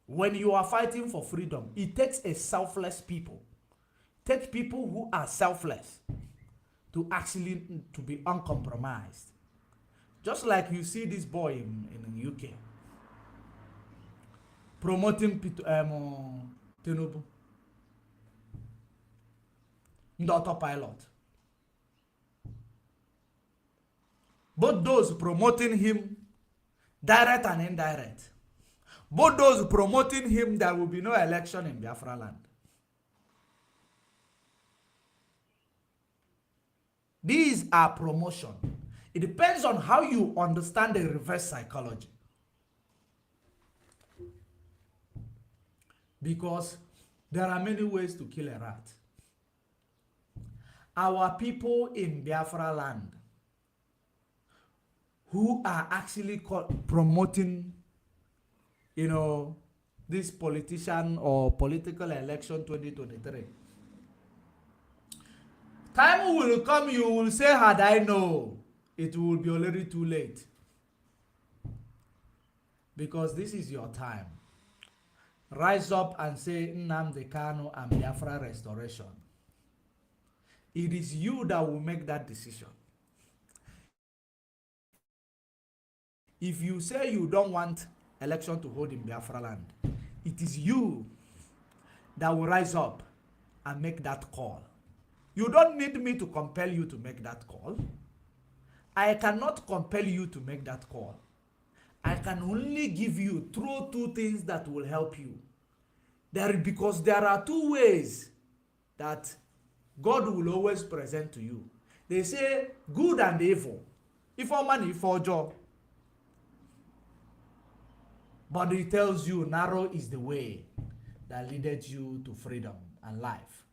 When you are fighting for freedom, it takes a selfless people. Take people who are selfless to actually to be uncompromised. Just like you see this boy in the UK promoting Tinubu, the AUTOPILOT. Both those promoting him, direct and indirect. Both those promoting him, there will be no election in Biafra land. These are promotion. It depends on how you understand the reverse psychology. Because there are many ways to kill a rat. Our people in Biafra land who are actually promoting, this politician or political election 2023. Time will come, you will say, had I known, it will be already too late. Because this is your time. Rise up and say, Nnamdi Kanu and Biafra restoration. It is you that will make that decision. If you say you don't want election to hold in Biafra land, it is you that will rise up and make that call. You don't need me to compel you to make that call. I cannot compel you to make that call. I can only give you through two things that will help you. Because there are two ways that God will always present to you. They say good and evil. If for money, if for job. But he tells you narrow is the way that leadeth you to freedom and life.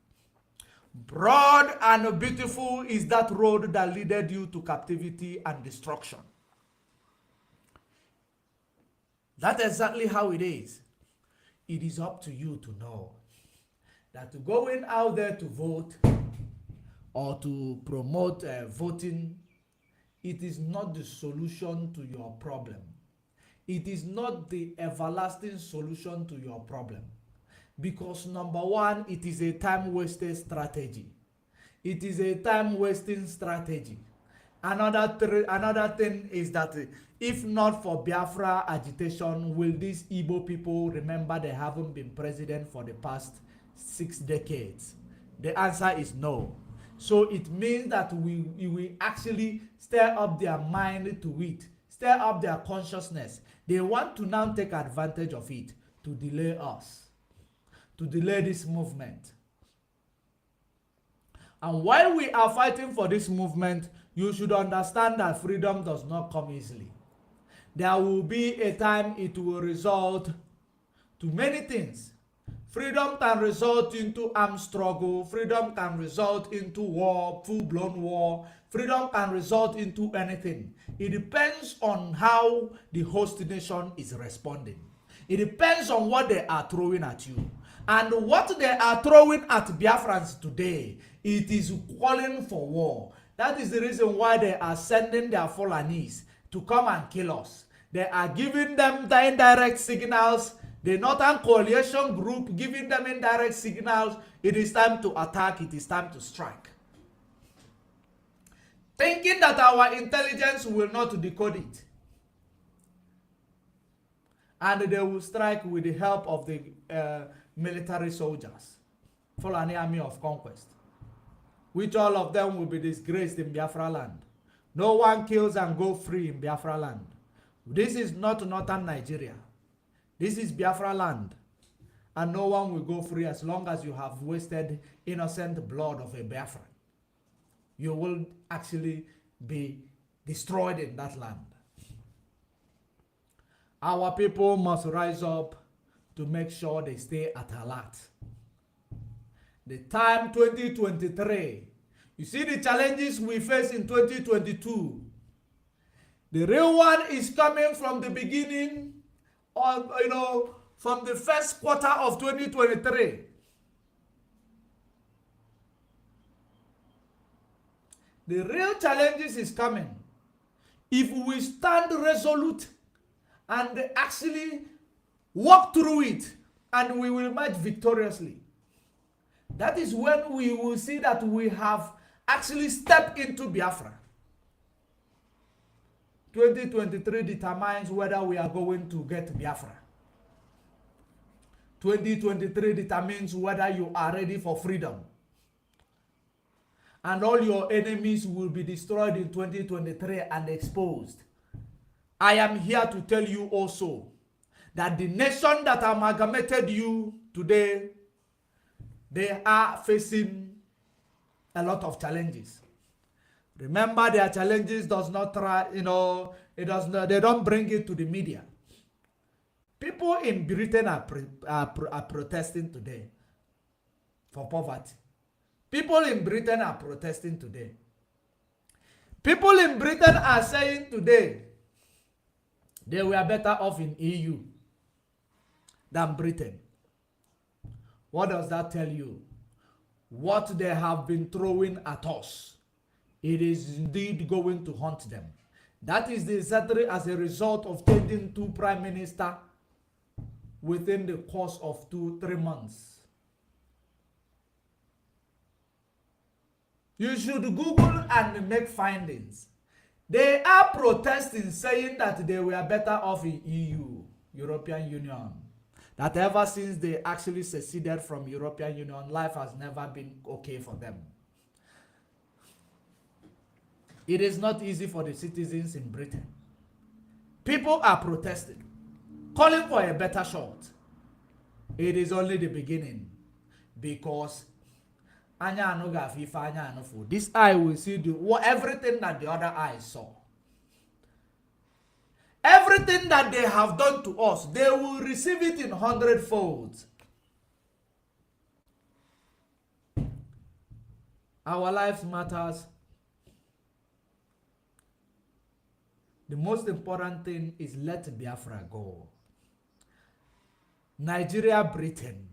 Broad and beautiful is that road that leadeth you to captivity and destruction. That's exactly how it is. It is up to you to know that going out there to vote or to promote voting, it is not the solution to your problem. It is not the everlasting solution to your problem. Because number one, it is a time-wasted strategy. It is a time-wasting strategy. Another thing is that if not for Biafra agitation, will these Igbo people remember they haven't been president for the past 6 decades? The answer is no. So it means that we will actually stir up their mind to it, stir up their consciousness. They want to now take advantage of it to delay us, to delay this movement. And while we are fighting for this movement, you should understand that freedom does not come easily. There will be a time it will result to many things. Freedom can result into armed struggle. Freedom can result into war, full-blown war. Freedom can result into anything. It depends on how the host nation is responding. It depends on what they are throwing at you. And what they are throwing at Biafrans today, it is calling for war. That is the reason why they are sending their Fulanis to come and kill us. They are giving them the indirect signals. The Northern Coalition group giving them indirect signals. It is time to attack. It is time to strike. Thinking that our intelligence will not decode it. And they will strike with the help of the military soldiers. Fulani Army of Conquest. Which all of them will be disgraced in Biafra land. No one kills and go free in Biafra land. This is not Northern Nigeria. This is Biafra land. And no one will go free as long as you have wasted innocent blood of a Biafran. You will actually be destroyed in that land. Our people must rise up to make sure they stay at alert. The time 2023. You see the challenges we face in 2022. The real one is coming from the beginning of, from the first quarter of 2023. The real challenges is coming. If we stand resolute and actually walk through it, and we will march victoriously. That is when we will see that we have actually stepped into Biafra. 2023 determines whether we are going to get Biafra. 2023 determines whether you are ready for freedom. And all your enemies will be destroyed in 2023 and exposed. I am here to tell you also that the nation that amalgamated you today, they are facing a lot of challenges. Remember, their challenges does not try, they don't bring it to the media. People in Britain are protesting today for poverty. People in Britain are protesting today. People in Britain are saying today they were better off in EU than Britain. What does that tell you? What they have been throwing at us, it is indeed going to haunt them. That is exactly as a result of changing 2 prime ministers within the course of 2-3 months. You should Google and make findings. They are protesting, saying that they were better off in EU, European Union. That ever since they actually seceded from European Union, life has never been okay for them. It is not easy for the citizens in Britain. People are protesting, calling for a better shot. It is only the beginning, because this eye will see everything that the other eye saw. Everything that they have done to us, they will receive it in 100-fold. Our lives matters. The most important thing is let Biafra go. Nigeria, Britain,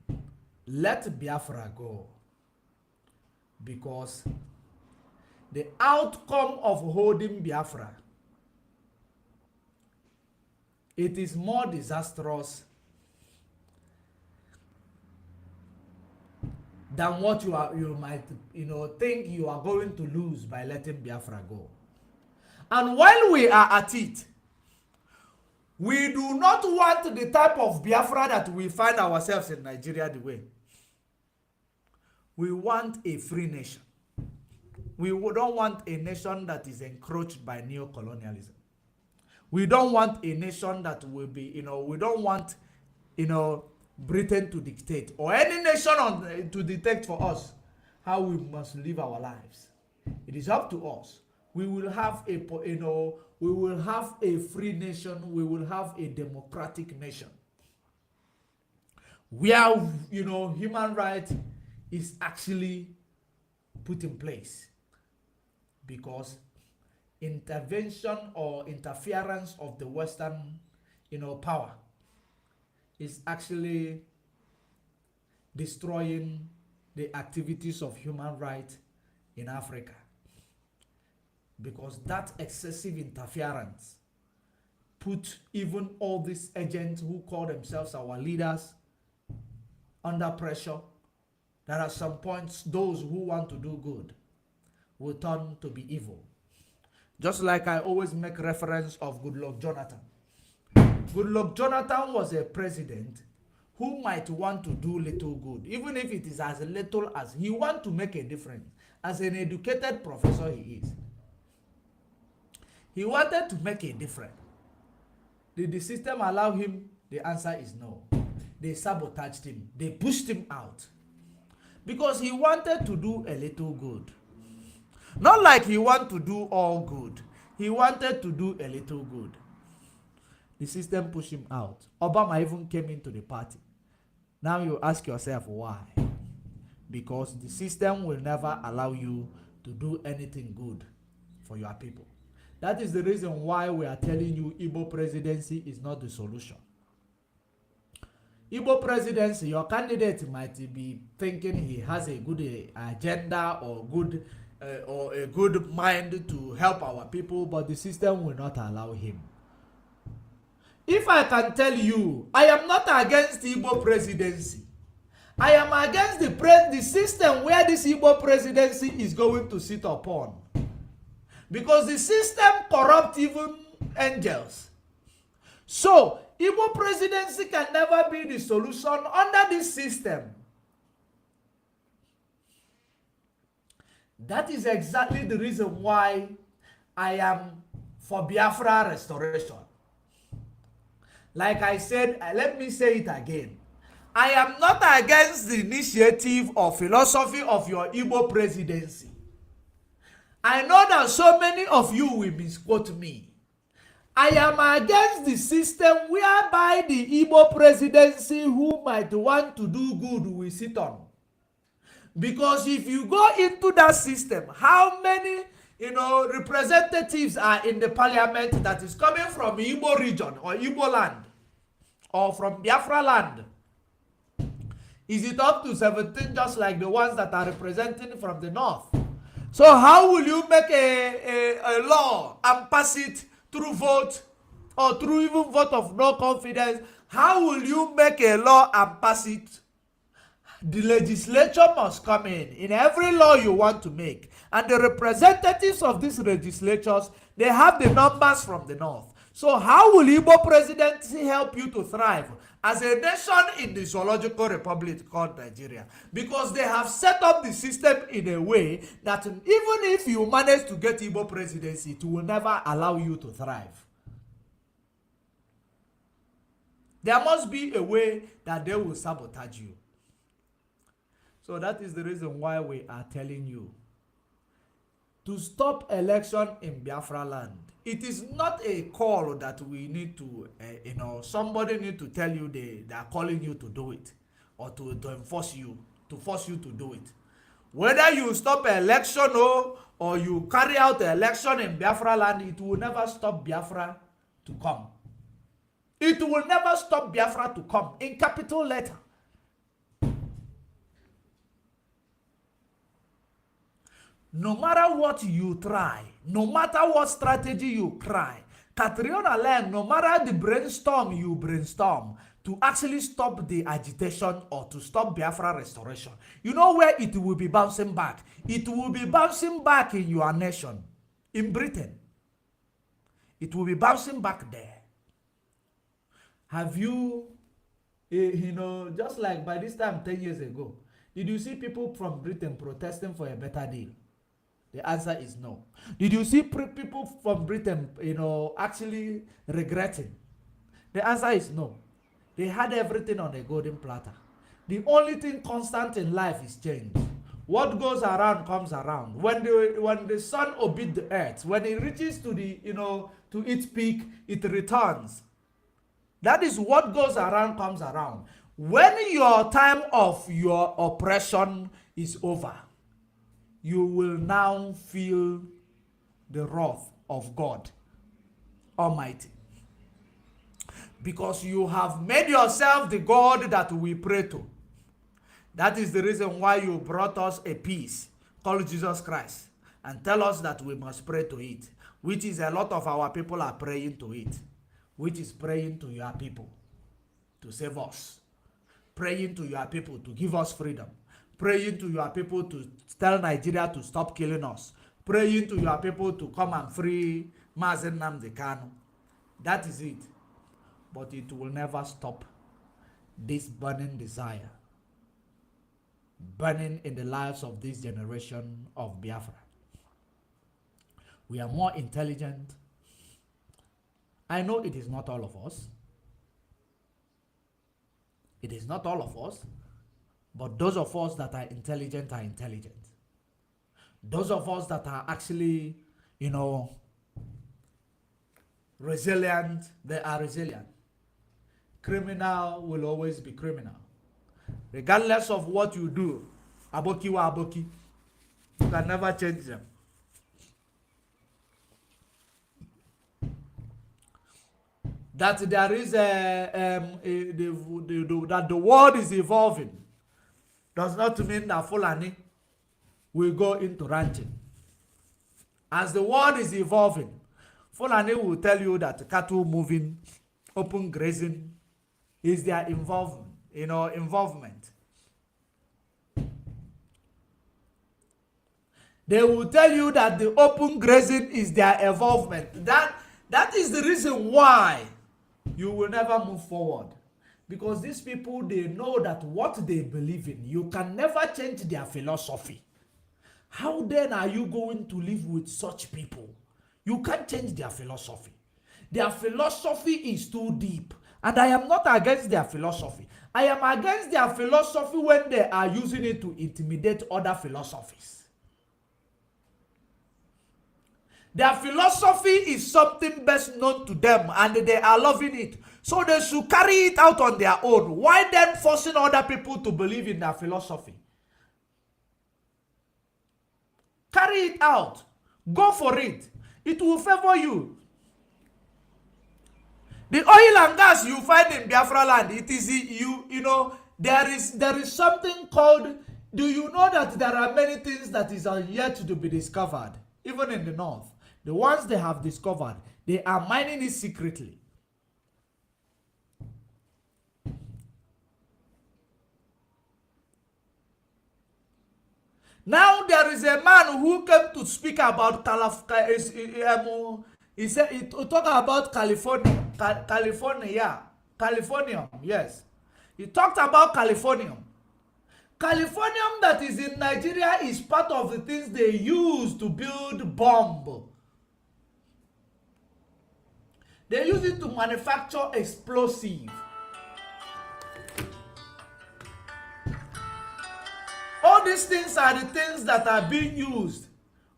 let Biafra go. Because the outcome of holding Biafra, it is more disastrous than what you might think you are going to lose by letting Biafra go. And while we are at it, we do not want the type of Biafra that we find ourselves in Nigeria the way. We want a free nation. We don't want a nation that is encroached by neo-colonialism. We don't want a nation that will be, we don't want, Britain to dictate, or any nation to dictate for us how we must live our lives. It is up to us. We will have we will have a free nation. We will have a democratic nation where, human rights is actually put in place, because intervention or interference of the Western, power is actually destroying the activities of human rights in Africa. Because that excessive interference put even all these agents who call themselves our leaders under pressure. That at some points, those who want to do good will turn to be evil. Just like I always make reference of Goodluck Jonathan. Goodluck Jonathan was a president who might want to do little good, even if it is as little as he wants to make a difference. As an educated professor he is. He wanted to make a difference. Did the system allow him? The answer is no. They sabotaged him. They pushed him out. Because he wanted to do a little good. Not like he wanted to do all good. He wanted to do a little good. The system pushed him out. Obama even came into the party. Now you ask yourself why. Because the system will never allow you to do anything good for your people. That is the reason why we are telling you Igbo presidency is not the solution. Igbo presidency, your candidate might be thinking he has a good agenda or a good mind to help our people, but the system will not allow him. If I can tell you, I am not against Igbo presidency. I am against the system where this Igbo presidency is going to sit upon. Because the system corrupts even angels. So, Igbo presidency can never be the solution under this system. That is exactly the reason why I am for Biafra restoration. Like I said, let me say it again. I am not against the initiative or philosophy of your Igbo presidency. I know that so many of you will misquote me. I am against the system whereby the Igbo presidency who might want to do good will sit on. Because if you go into that system, how many representatives are in the parliament that is coming from Igbo region or Igbo land or from Biafra land? Is it up to 17 just like the ones that are representing from the north? So how will you make a law and pass it through vote or through even vote of no confidence? How will you make a law and pass it? The legislature must come in every law you want to make. And the representatives of these legislatures, they have the numbers from the north. So how will Igbo presidency help you to thrive as a nation in the zoological republic called Nigeria? Because they have set up the system in a way that even if you manage to get Igbo presidency, it will never allow you to thrive. There must be a way that they will sabotage you. So that is the reason why we are telling you to stop election in Biafra land. It is not a call that we need to, somebody need to tell you they are calling you to do it or to enforce you, to force you to do it. Whether you stop election or you carry out the election in Biafra land, it will never stop Biafra to come. It will never stop Biafra to come in capital letter. No matter what you try, no matter what strategy you try, Catriona Land, no matter the brainstorm you brainstorm to actually stop the agitation or to stop Biafra restoration, you know where it will be bouncing back? It will be bouncing back in your nation, in Britain. It will be bouncing back there. Have you, just like by this time 10 years ago, did you see people from Britain protesting for a better deal? The answer is no. Did you see people from Britain, actually regretting? The answer is no. They had everything on a golden platter. The only thing constant in life is change. What goes around comes around. When the sun orbits the earth, when it reaches to the, to its peak, it returns. That is what goes around comes around. When your time of your oppression is over, you will now feel the wrath of God Almighty. Because you have made yourself the God that we pray to. That is the reason why you brought us a peace called Jesus Christ and tell us that we must pray to it, which is a lot of our people are praying to it, which is praying to your people to save us, praying to your people to give us freedom, praying to your people to tell Nigeria to stop killing us, praying to your people to come and free Mazen Nnamdi Kanu. That is it. But it will never stop this burning desire, burning in the lives of this generation of Biafra. We are more intelligent. I know it is not all of us. It is not all of us. But those of us that are intelligent are intelligent. Those of us that are actually, resilient, they are resilient. Criminal will always be criminal. Regardless of what you do, aboki wa aboki, you can never change them. That there is that the world is evolving does not mean that Fulani will go into ranching. As the world is evolving, Fulani will tell you that cattle moving, open grazing is their involvement. They will tell you that the open grazing is their involvement. That is the reason why you will never move forward. Because these people, they know that what they believe in, you can never change their philosophy. How then are you going to live with such people? You can't change their philosophy. Their philosophy is too deep. And I am not against their philosophy. I am against their philosophy when they are using it to intimidate other philosophies. Their philosophy is something best known to them and they are loving it. So they should carry it out on their own. Why then forcing other people to believe in their philosophy? Carry it out. Go for it. It will favor you. The oil and gas you find in Biafra land, it is you know, there is something called, do you know that there are many things that is yet to be discovered, even in the north? The ones they have discovered, they are mining it secretly. Now there is a man who came to speak about he said he talk about California, yes. He talked about Californium. Californium that is in Nigeria is part of the things they use to build bomb. They use it to manufacture explosive. All these things are the things that are being used,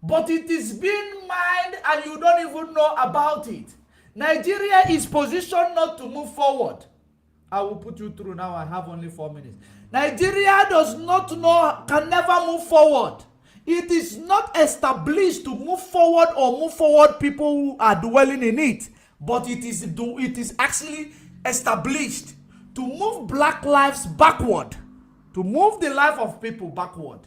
but it is being mined and you don't even know about it. Nigeria is positioned not to move forward. I will put you through now. I have only 4 minutes. Nigeria does not know, can never move forward. It is not established to move forward or move forward people who are dwelling in it, but it is actually established to move black lives backward. To move the life of people backward.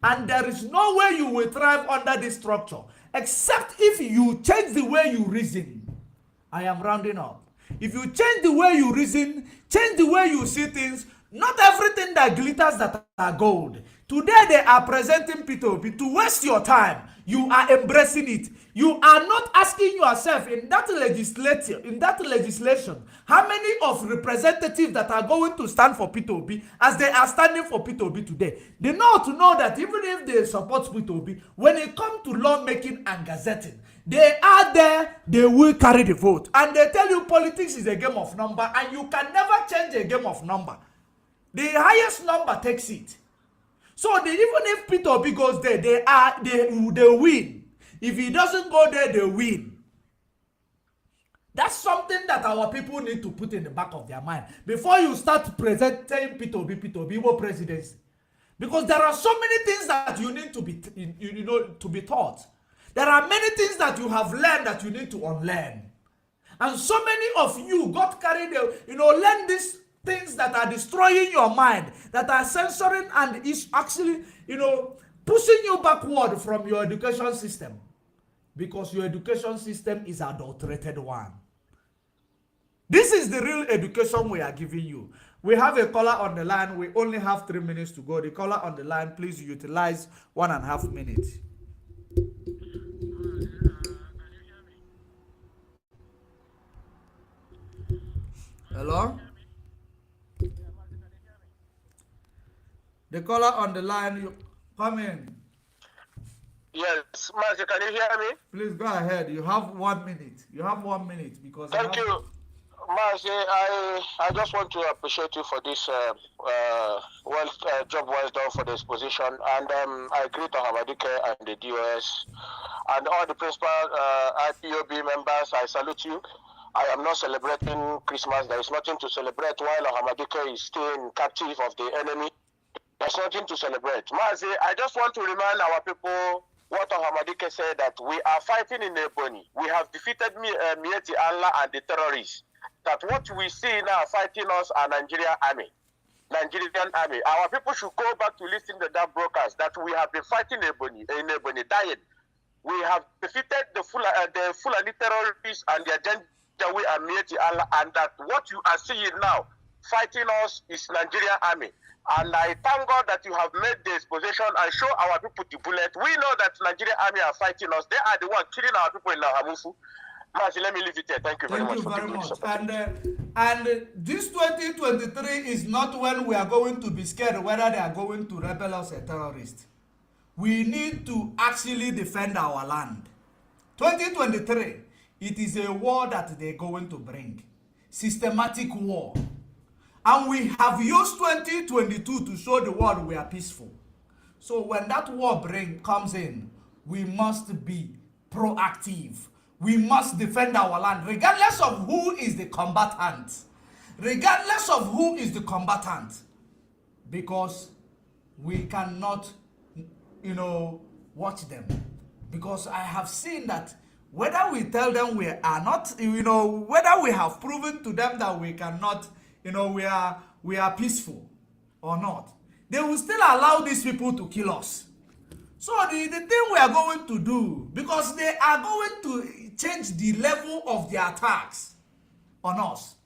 And there is no way you will thrive under this structure except if you change the way you reason. I am rounding up. If you change the way you reason, change the way you see things, not everything that glitters that are gold. Today they are presenting P2P to waste your time. You are embracing it. You are not asking yourself in that legislation, how many of representatives that are going to stand for P2P as they are standing for P2P today. They know to know that even if they support P2P, when it comes to lawmaking and gazetting, they are there, they will carry the vote. And they tell you politics is a game of number and you can never change a game of number. The highest number takes it. So even if P2P goes there, they win. If he doesn't go there, they win. That's something that our people need to put in the back of their mind before you start presenting P2P presidency. Because there are so many things that you need to be, to be taught. There are many things that you have learned that you need to unlearn. And so many of you got carried, learn these things that are destroying your mind, that are censoring and is actually, pushing you backward from your education system. Because your education system is adulterated one. This is the real education we are giving you. We have a caller on the line. We only have 3 minutes to go. The caller on the line, please utilize 1.5 minutes. Hello? The caller on the line, you come in. Yes, Marcy, can you hear me? Please go ahead. You have 1 minute. You have 1 minute because thank you, Marcy. I just want to appreciate you for this job well done for the exposition, and I greet Hamadike and the DOS and all the principal IPOB members. I salute you. I am not celebrating Christmas. There is nothing to celebrate while Hamadike is still in captive of the enemy. There's nothing to celebrate. Marcy, I just want to remind our people what Hamadike said, that we are fighting in Ebony. We have defeated Mieti Allah and the terrorists. That what we see now fighting us are Nigerian army. Our people should go back to listen to that broadcast that we have been fighting in Ebony, dying. We have defeated the Fulani terrorists and their agenda, we are Mieti Allah, and that what you are seeing now fighting us is Nigerian army. And I thank God that you have made the exposition and show our people the bullet. We know that Nigerian army are fighting us. They are the ones killing our people in Nahamufu. Marcy, let me leave it there. Thank you very much. And this 2023 is not when we are going to be scared whether they are going to rebel us or terrorists. We need to actually defend our land. 2023, it is a war that they're going to bring. Systematic war. And we have used 2022 to show the world we are peaceful. So when that war comes in, we must be proactive. We must defend our land, regardless of who is the combatant. Regardless of who is the combatant. Because we cannot, watch them. Because I have seen that whether we tell them we are not, whether we have proven to them that we cannot, we are peaceful or not, they will still allow these people to kill us. So the thing we are going to do, because they are going to change the level of the attacks on us.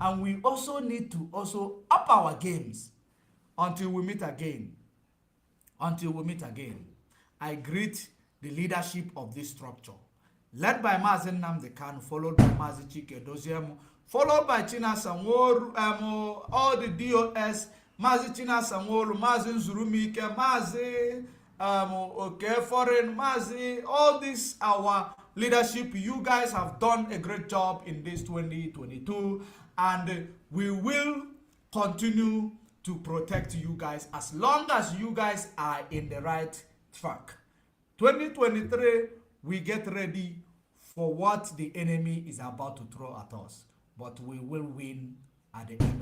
And we also need to also up our games until we meet again. Until we meet again. I greet the leadership of this structure, led by Mazen Namdekan, followed by Mazi Chike Doziemo, followed by China Sanworu, all the DOS, Mazi China Sanworu, Mazi Nzurumike, Mazi Foreign, Mazi, all this, our leadership. You guys have done a great job in this 2022, and we will continue to protect you guys as long as you guys are in the right track. 2023, we get ready for what the enemy is about to throw at us, but we will win at the end of